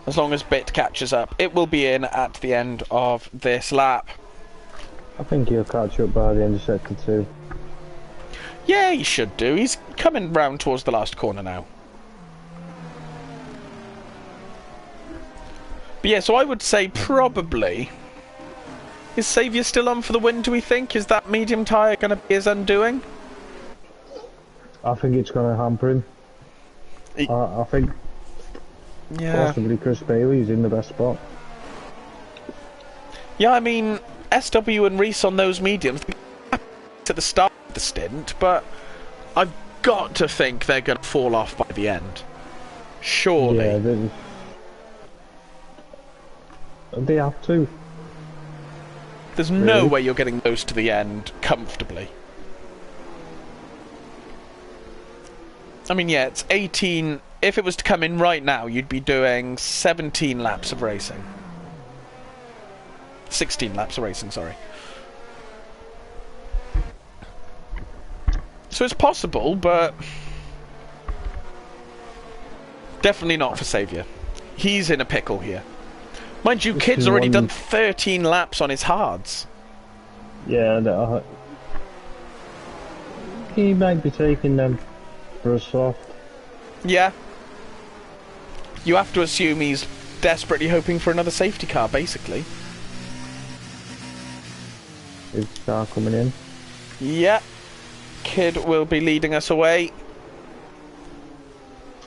As long as Bit catches up. It will be in at the end of this lap. I think he'll catch up by the end of sector 2. Yeah, he should do. He's coming round towards the last corner now. But yeah, so I would say probably... Is Saviour still on for the win, do we think? Is that medium tyre going to be his undoing? I think it's going to hamper him. I think possibly Chris Bailey's in the best spot. Yeah, I mean, SW and Reese on those mediums to the start of the stint, but I've got to think they're going to fall off by the end. Surely. Yeah, they have to. There's no way you're getting those to the end comfortably. I mean, yeah, it's 18... If it was to come in right now, you'd be doing 17 laps of racing. 16 laps of racing, sorry. So it's possible, but... definitely not for Saviour. He's in a pickle here. Mind you, Kid's already done 13 laps on his hards. Yeah, he might be taking them for a soft. Yeah. You have to assume he's desperately hoping for another safety car, basically. Is the car coming in? Yeah. Kid will be leading us away.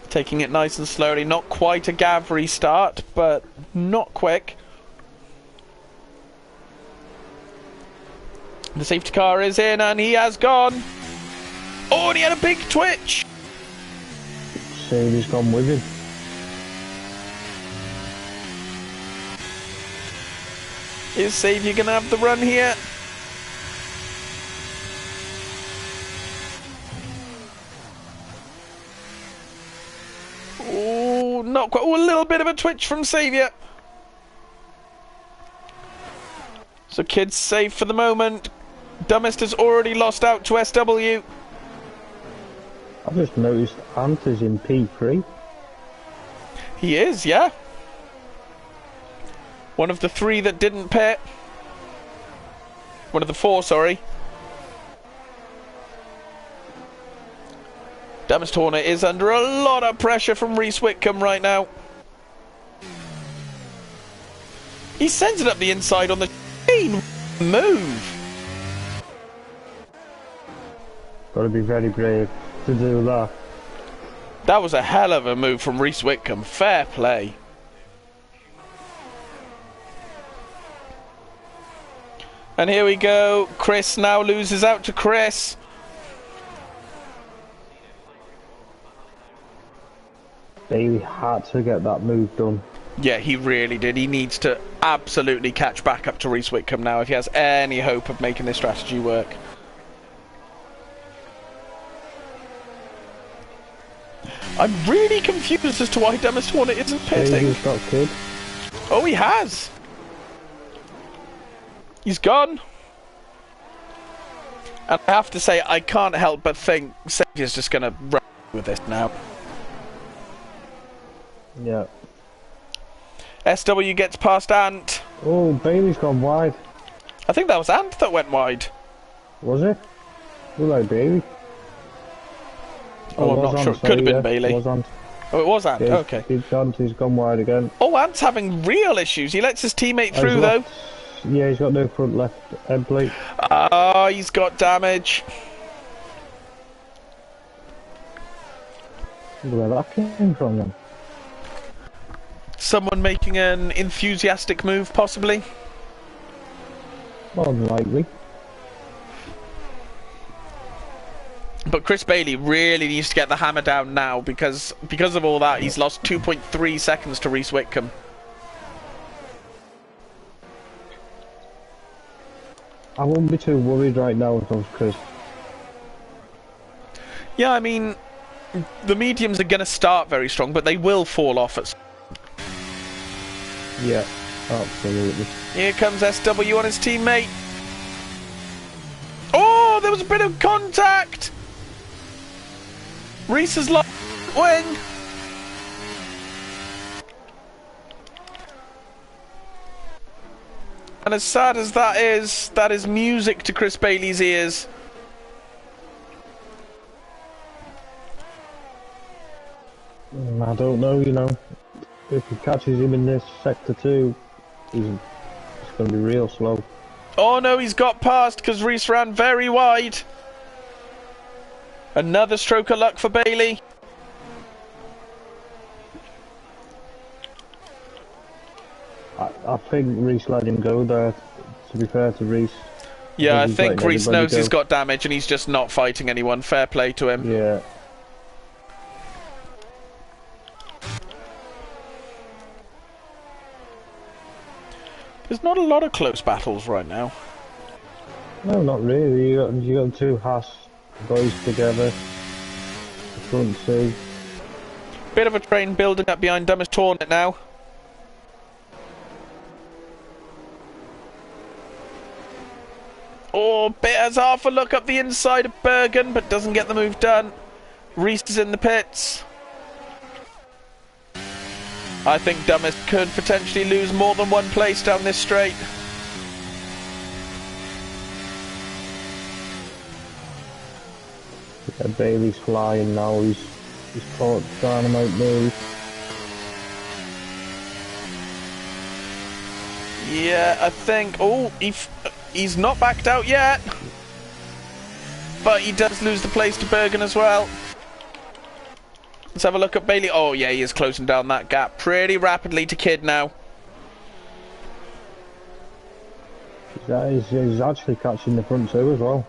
Taking it nice and slowly. Not quite a Gavry start, but not quick. The safety car is in and he has gone. Oh, and he had a big twitch. Saviour's gone with him. Is Saviour going to have the run here? Oh, not quite. Oh, a little bit of a twitch from Saviour. So Kid's safe for the moment. Dumbest has already lost out to SW. I've just noticed Ant is in P3. He is, yeah. One of the 3 that didn't pit. One of the 4, sorry. Dumbest Hornet is under a lot of pressure from Reese Whitcomb right now. He sends it up the inside on the chain move. Got to be very brave to do that. That was a hell of a move from Reese Whitcomb. Fair play. And here we go. Chris now loses out to Chris. Bailey had to get that move done. Yeah, he really did. He needs to absolutely catch back up to Reese Whitcomb now if he has any hope of making this strategy work. I'm really confused as to why Demis Hornet isn't pitting. Bailey's got kid. Oh, he has. He's gone. And I have to say, I can't help but think Saviour's just going to run with this now. Yeah. SW gets past Ant. Oh, Bailey's gone wide. I think that was Ant that went wide. Was it? Looked like Bailey. Oh, I'm not sure. It could have been Bailey. Was Ant. Oh, it was Ant. Yeah, Okay. He's gone wide again. Oh, Ant's having real issues. He lets his teammate through, though. Yeah, he's got no front left end plate. Ah, he's got damage. Where that came from then? Someone making an enthusiastic move, possibly. More than likely. But Chris Bailey really needs to get the hammer down now because of all that, he's lost 2.3 seconds to Reese Whitcomb. I wouldn't be too worried right now if I was Chris. Yeah, I mean, the mediums are going to start very strong, but they will fall off at. Yeah, absolutely. Here comes SW on his teammate. Oh, there was a bit of contact. Reese has lost wing. And as sad as that is music to Chris Bailey's ears. I don't know, you know. If he catches him in this sector 2, it's going to be real slow. Oh no, he's got past because Reese ran very wide. Another stroke of luck for Bailey. I think Reese let him go there, to be fair to Reese. Yeah, I think Reese knows he's go. got damage and he's just not fighting anyone. Fair play to him. Yeah. There's not a lot of close battles right now. No, not really. You got two Haas boys together. The front two. Bit of a train building up behind Demis Hornet now. Oh, Bit has half a look up the inside of Bergen, but doesn't get the move done. Reese is in the pits. I think Demis could potentially lose more than one place down this straight. Yeah, Bailey's flying now. He's caught dynamite move. Yeah, I think. Oh, he's not backed out yet, but he does lose the place to Bergen as well. Let's have a look at Bailey. Oh yeah, he is closing down that gap pretty rapidly to Kid now. He's actually catching the front two as well.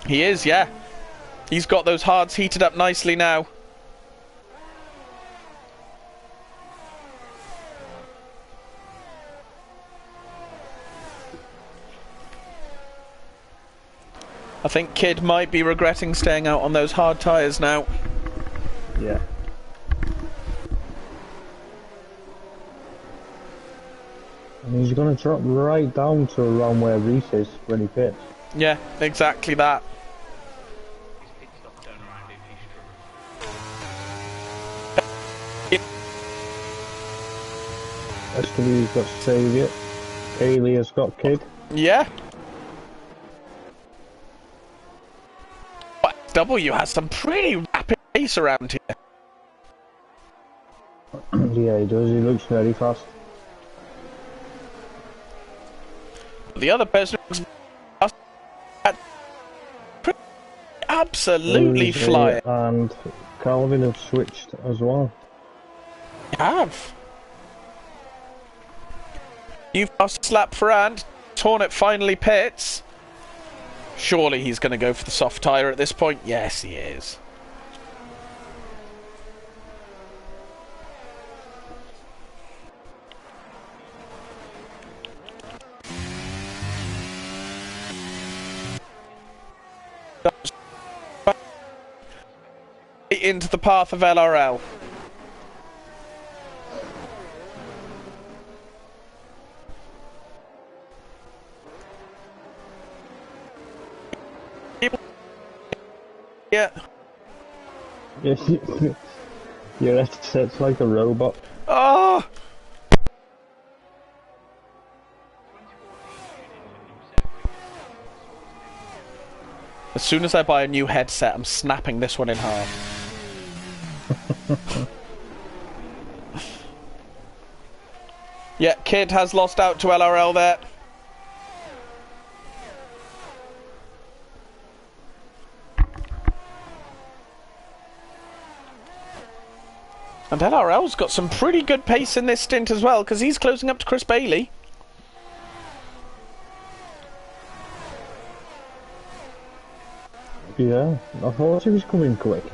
He is, yeah. He's got those hards heated up nicely now. I think Kid might be regretting staying out on those hard tyres now. Yeah. And he's going to drop right down to around where Reese is when he pits. Yeah, exactly that. SW's got Saviour. Haley has got Kid. Yeah. W has some pretty rapid pace around here. Yeah, he does. He looks very fast. The other person looks fast. absolutely flying. And Calvin have switched as well. You have. You've lost a lap for Ant. Hornet finally pits. Surely he's going to go for the soft tyre at this point. Yes, he is. Into the path of LRL. Yeah. Your headset's like a robot. Oh! As soon as I buy a new headset, I'm snapping this one in half. Yeah, Kid has lost out to LRL there. And LRL's got some pretty good pace in this stint as well, because he's closing up to Chris Bailey. Yeah, I thought he was coming quick.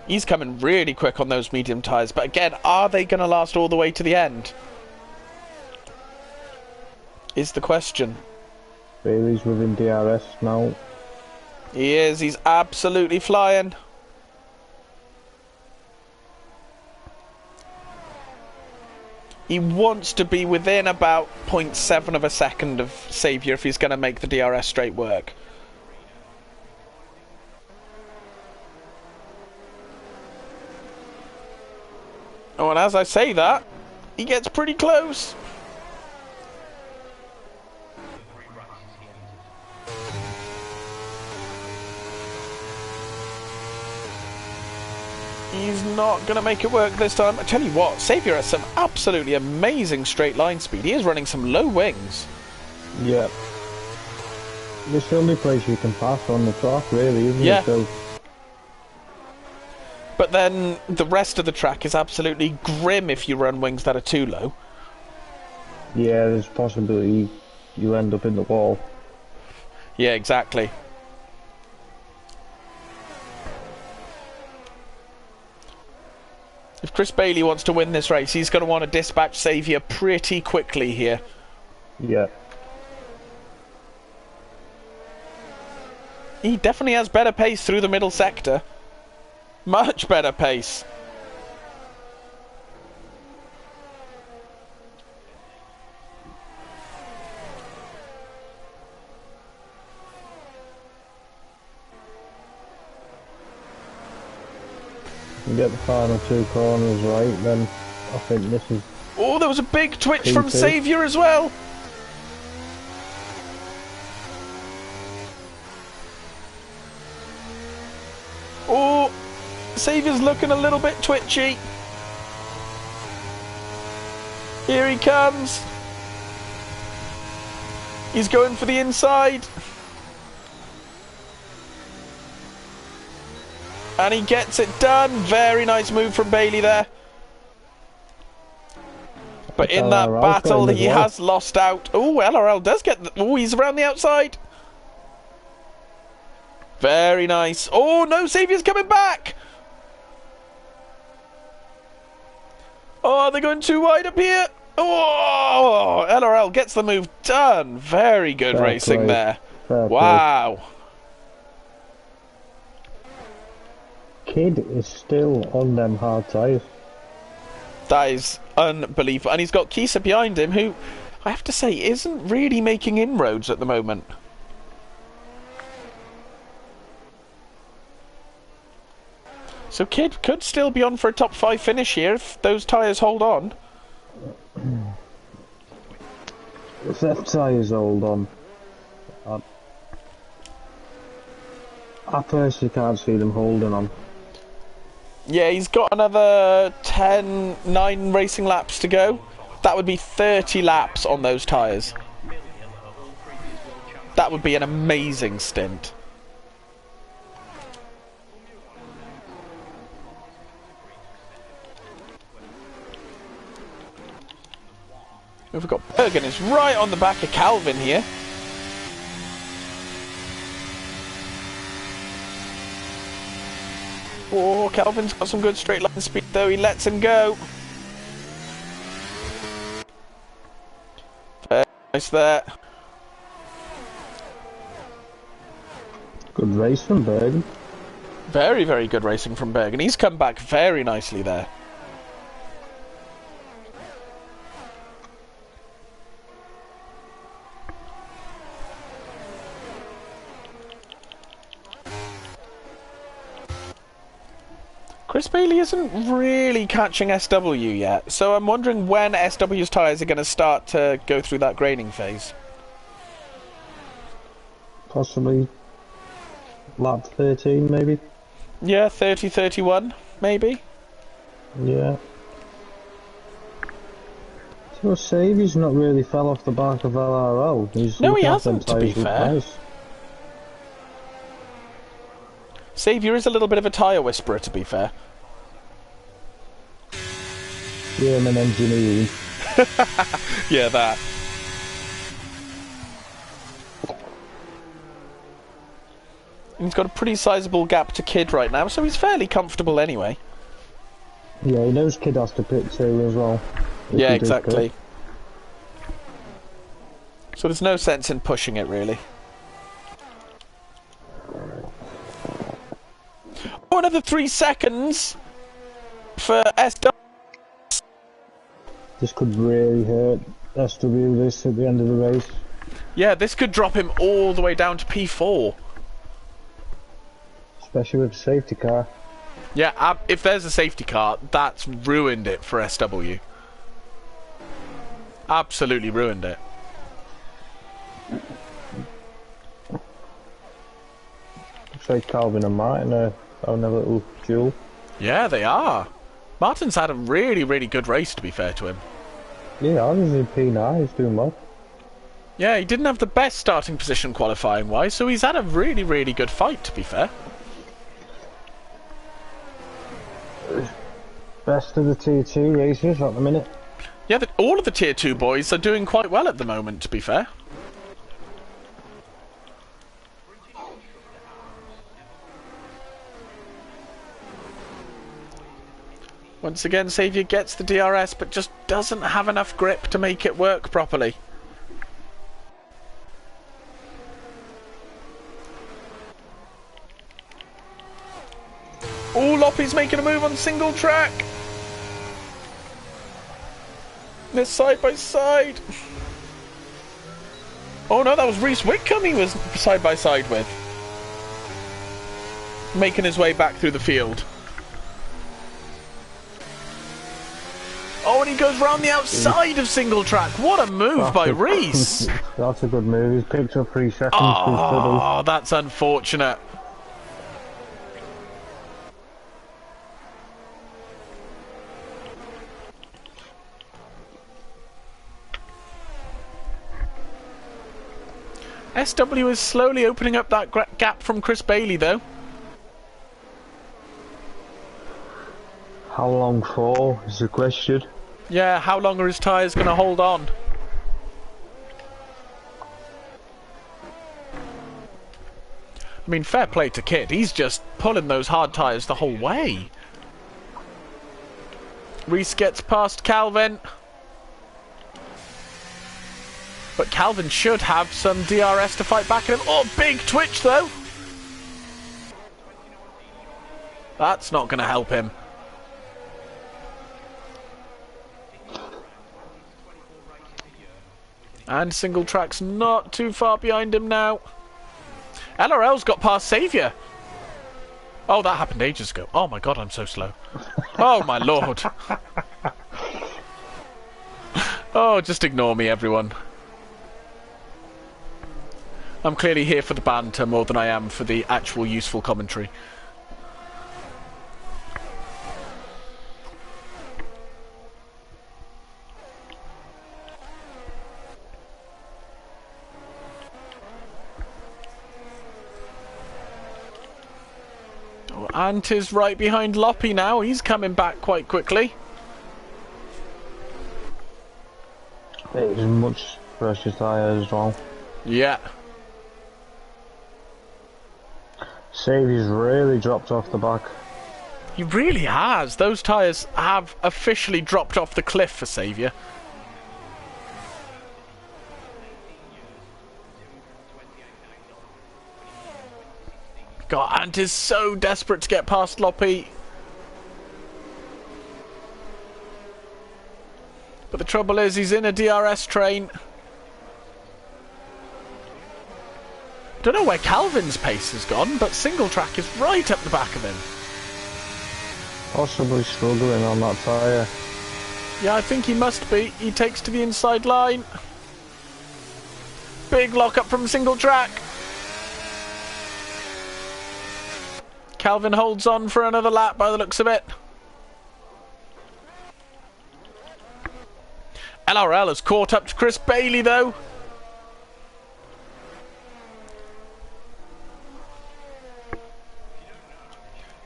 He's coming really quick on those medium tyres, but again, are they going to last all the way to the end? Is the question. Bailey's within DRS now. He is, he's absolutely flying. He wants to be within about 0.7 of a second of Saviour if he's going to make the DRS straight work. Oh, and as I say that, he gets pretty close. He's not going to make it work this time. I tell you what, Saviour has some absolutely amazing straight line speed. He is running some low wings. Yeah. It's the only place you can pass on the track, really, isn't it? So but then the rest of the track is absolutely grim if you run wings that are too low. yeah, there's a possibility you end up in the wall. Yeah, exactly. If Chris Bailey wants to win this race, he's going to want to dispatch Saviour pretty quickly here. Yeah. He definitely has better pace through the middle sector. Much better pace. You get the final two corners right, then I think this is... Oh, there was a big twitch from P2. Saviour as well. Oh, Saviour's looking a little bit twitchy. Here he comes. He's going for the inside. And he gets it done. Very nice move from Bailey there. But in that battle, he has lost out. Oh, LRL does get... Oh, he's around the outside. Very nice. Oh, no, Saviour's coming back. Oh, they're going too wide up here. Oh, LRL gets the move done. Very good racing there. Wow. Kid is still on them hard tyres. That is unbelievable. And he's got Kisa behind him, who, I have to say, isn't really making inroads at the moment. So Kid could still be on for a top 5 finish here if those tyres hold on. If that tyres hold on, I personally can't see them holding on. Yeah, he's got another 9 racing laps to go. That would be 30 laps on those tyres. That would be an amazing stint. We've got Bergen is right on the back of Calvin here. Oh, Calvin's got some good straight line speed though. He lets him go. Very nice there. Good race from Bergen. Very, very good racing from Bergen. He's come back very nicely there. Chris Bailey isn't really catching SW yet, so I'm wondering when SW's tyres are going to start to go through that graining phase. Possibly lap 13, maybe? Yeah, 30, 31, maybe? Yeah. So Saviour's not really fell off the back of LRL. No, he hasn't, to be fair. Saviour is a little bit of a tyre whisperer, to be fair. Yeah, and engineering. Yeah, that. He's got a pretty sizable gap to Kid right now, so he's fairly comfortable anyway. Yeah, he knows Kid has to pit too as well. Yeah, exactly. So there's no sense in pushing it, really. Oh, another 3 seconds for SW. This could really hurt SW this at the end of the race. Yeah, this could drop him all the way down to P4. Especially with a safety car. Yeah, if there's a safety car, that's ruined it for SW. Absolutely ruined it. Looks like Calvin and Martin are having a little duel. Yeah, they are. Martin's had a really, really good race, to be fair to him. Yeah, he's in P9, he's doing well. Yeah, he didn't have the best starting position qualifying-wise, so he's had a really, really good fight, to be fair. Best of the Tier 2 racers at the minute. Yeah, all of the Tier 2 boys are doing quite well at the moment, to be fair. Once again, Saviour gets the DRS, but just doesn't have enough grip to make it work properly. Oh, Loppy's making a move on single track. They're side by side. Oh no, that was Reese Whitcomb he was side by side with. Making his way back through the field. Oh, and he goes round the outside of single track. What a move by Reese. That's a good move. He's picked up 3 seconds. Oh, that's unfortunate. SW is slowly opening up that gap from Chris Bailey, though. How long for is the question. Yeah, how long are his tyres going to hold on? I mean, fair play to Kid. He's just pulling those hard tyres the whole way. Reese gets past Calvin. But Calvin should have some DRS to fight back at him. Oh, big twitch, though. That's not going to help him. And single track's not too far behind him now. LRL's got past Saviour. Oh, that happened ages ago. Oh my god, I'm so slow. Oh my lord. Oh, just ignore me, everyone. I'm clearly here for the banter more than I am for the actual useful commentary. Ant is right behind Loppy now. He's coming back quite quickly. It is much fresher tyre as well. Yeah. Saviour's really dropped off the back. He really has. Those tyres have officially dropped off the cliff for Saviour. God, Ant is so desperate to get past Loppy. But the trouble is, he's in a DRS train. Don't know where Calvin's pace has gone, but single track is right up the back of him. Possibly struggling on that tyre. Yeah, I think he must be. He takes to the inside line. Big lock up from single track. Calvin holds on for another lap by the looks of it. LRL has caught up to Chris Bailey though.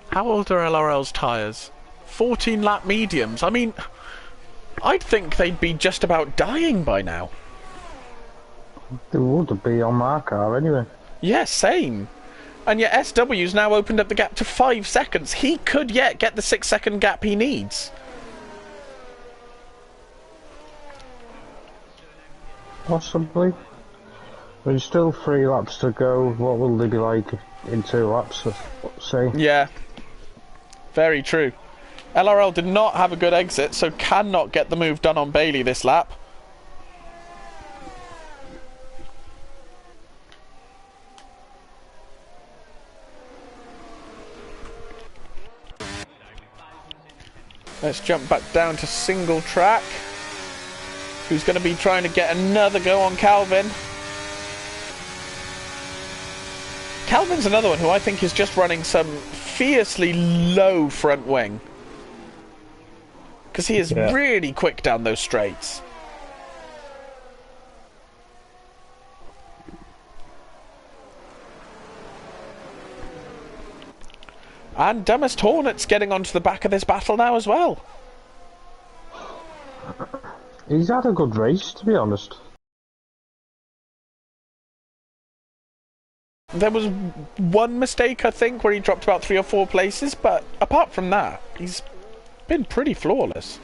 How old are LRL's tyres? 14 lap mediums. I mean, I'd think they'd be just about dying by now. They would be on my car anyway. Yeah, same. And yet SW's now opened up the gap to 5 seconds. He could yet get the 6-second gap he needs. Possibly. There's still 3 laps to go. What will they be like in 2 laps, let's say? Yeah. Very true. LRL did not have a good exit, so cannot get the move done on Bailey this lap. Let's jump back down to single track. Who's going to be trying to get another go on Calvin? Calvin's another one who I think is just running some fiercely low front wing. Because he is really quick down those straights. And Dumbest Hornet's getting onto the back of this battle now as well. He's had a good race, to be honest. There was one mistake, I think, where he dropped about 3 or 4 places, but apart from that, he's been pretty flawless.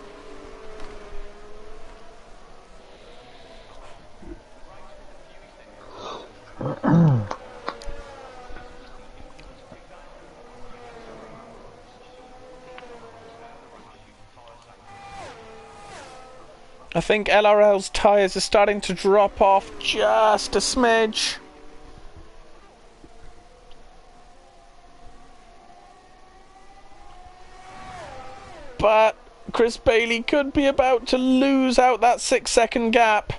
I think LRL's tyres are starting to drop off just a smidge. But Chris Bailey could be about to lose out that 6-second gap.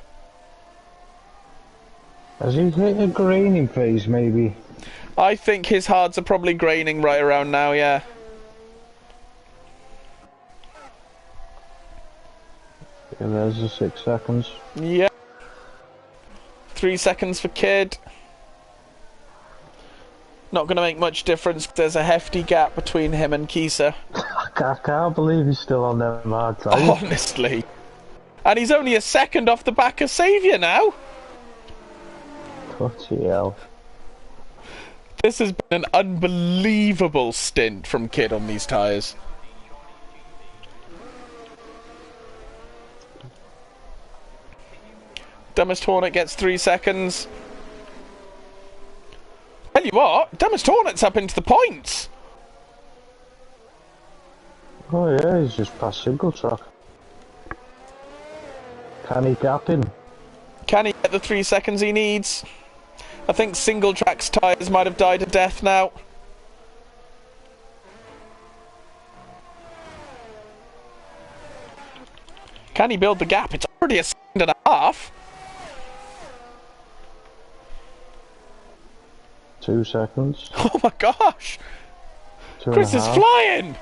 Has he hit a graining phase, maybe? I think his hards are probably graining right around now, yeah. And there's the 6 seconds. Yeah. 3 seconds for Kid. Not going to make much difference. There's a hefty gap between him and Kisa. I can't believe he's still on them hard tyres. Honestly. And he's only a second off the back of Saviour now. Bloody hell. This has been an unbelievable stint from Kid on these tyres. Dumbest Hornet gets 3 seconds. Tell you what, Dumbest Hornet's up into the points. Oh yeah, he's just past single track. Can he gap him? Can he get the 3 seconds he needs? I think single track's tyres might have died a death now. Can he build the gap? It's already a second and a half. 2 seconds. Oh my gosh! 2 Chris is flying!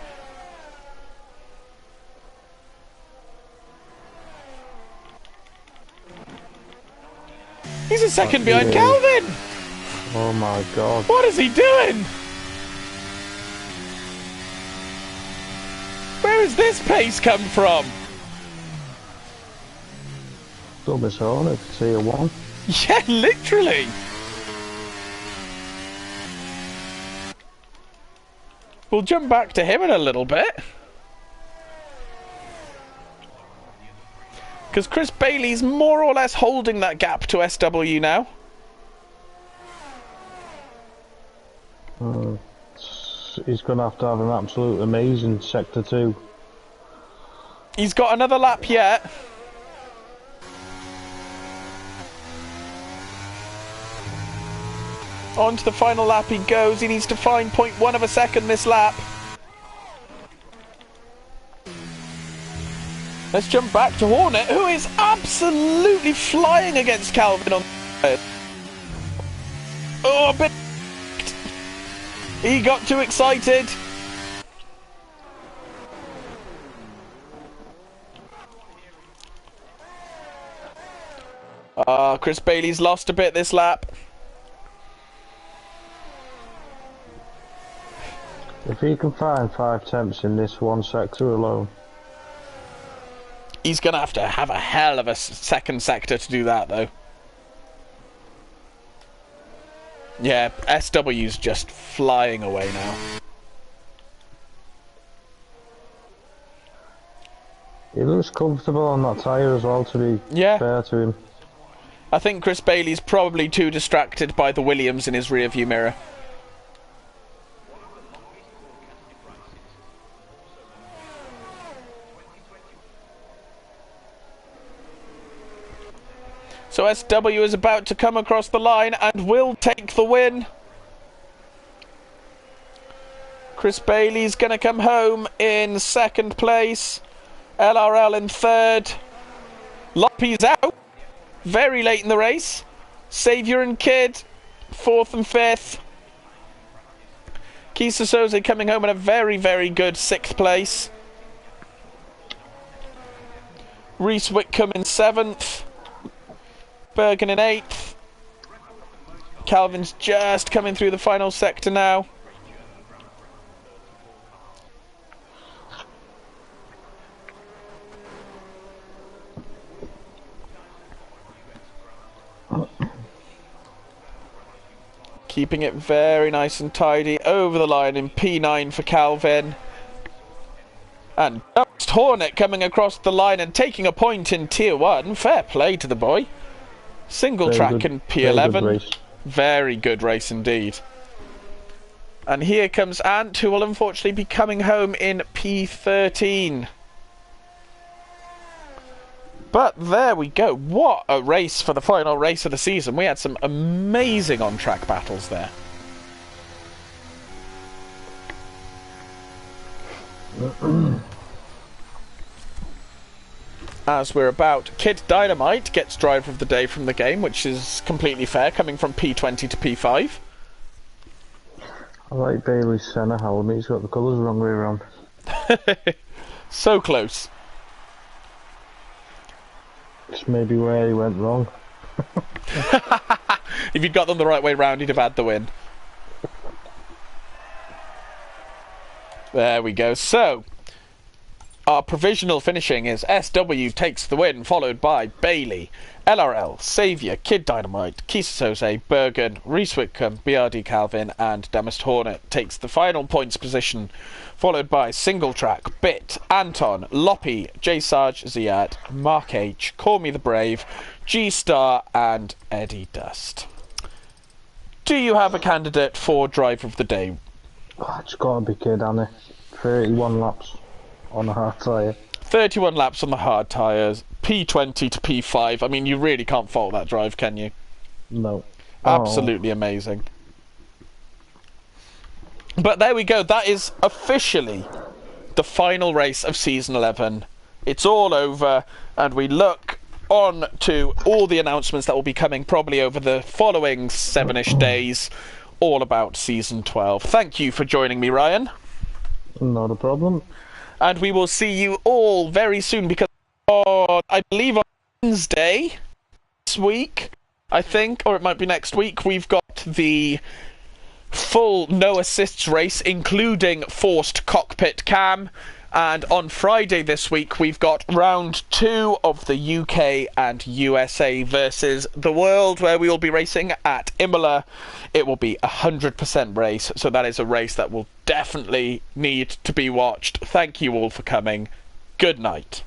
He's a second behind Calvin! Oh my god. What is he doing? Where has this pace come from? still miss Hornet for tier 1. Yeah, literally. We'll jump back to him in a little bit. Because Chris Bailey's more or less holding that gap to SW now. He's going to have an absolute amazing Sector 2. He's got another lap yet. On to the final lap he goes. He needs to find 0.1 of a second this lap. Let's jump back to Hornet, who is absolutely flying against Calvin on the... Oh, a bit... He got too excited. Chris Bailey's lost a bit this lap. If he can find 5 temps in this one sector alone, he's going to have a hell of a second sector to do that, though. Yeah, SW's just flying away now. He looks comfortable on that tyre as well, to be fair to him. I think Chris Bailey's probably too distracted by the Williams in his rearview mirror. So SW is about to come across the line and will take the win. Chris Bailey's going to come home in second place. LRL in third. Loppy's out. Very late in the race. Saviour and Kid, 4th and 5th. Kisa Soze coming home in a very, very good 6th place. Reese Whitcomb in 7th. Bergen in 8th. Calvin's just coming through the final sector now. Keeping it very nice and tidy over the line in P9 for Calvin. And just Hornet coming across the line and taking a point in Tier 1. Fair play to the boy. Single track in P11. Very good race indeed. And here comes Ant, who will unfortunately be coming home in P13. But there we go. What a race for the final race of the season. We had some amazing on-track battles there. As we're about, Kid Dynamite gets driver of the day from the game, which is completely fair, coming from P20 to P5. I like Bailey's centre helmet. He's got the colours the wrong way around. So close. It's maybe where he went wrong. If you'd got them the right way round, he'd have had the win. There we go. So, our provisional finishing is SW takes the win, followed by Bailey, LRL, Saviour, Kid Dynamite, Kisa Soze, Bergen, Reese Whitcomb, BRD Calvin, and Damast Hornet takes the final points position, followed by Single Track, Bit, Anton, Loppy, J Sarge, Ziad, Mark H, Call Me the Brave, G Star, and Eddie Dust. Do you have a candidate for driver of the day? Oh, it's got to be Kid, hasn't it? 31 laps on a hard tyre. 31 laps on the hard tyres, P20 to P5. I mean, you really can't fault that drive, can you? No. Absolutely amazing. But there we go. That is officially the final race of Season 11. It's all over, and we look on to all the announcements that will be coming probably over the following 7-ish days, all about Season 12. Thank you for joining me, Ryan. Not a problem. And we will see you all very soon, because I believe on Wednesday this week, I think, or it might be next week, we've got the full no assists race, including forced cockpit cam. And on Friday this week, we've got round 2 of the UK and USA versus the world, where we will be racing at Imola. It will be 100% race, so that is a race that will definitely need to be watched. Thank you all for coming. Good night.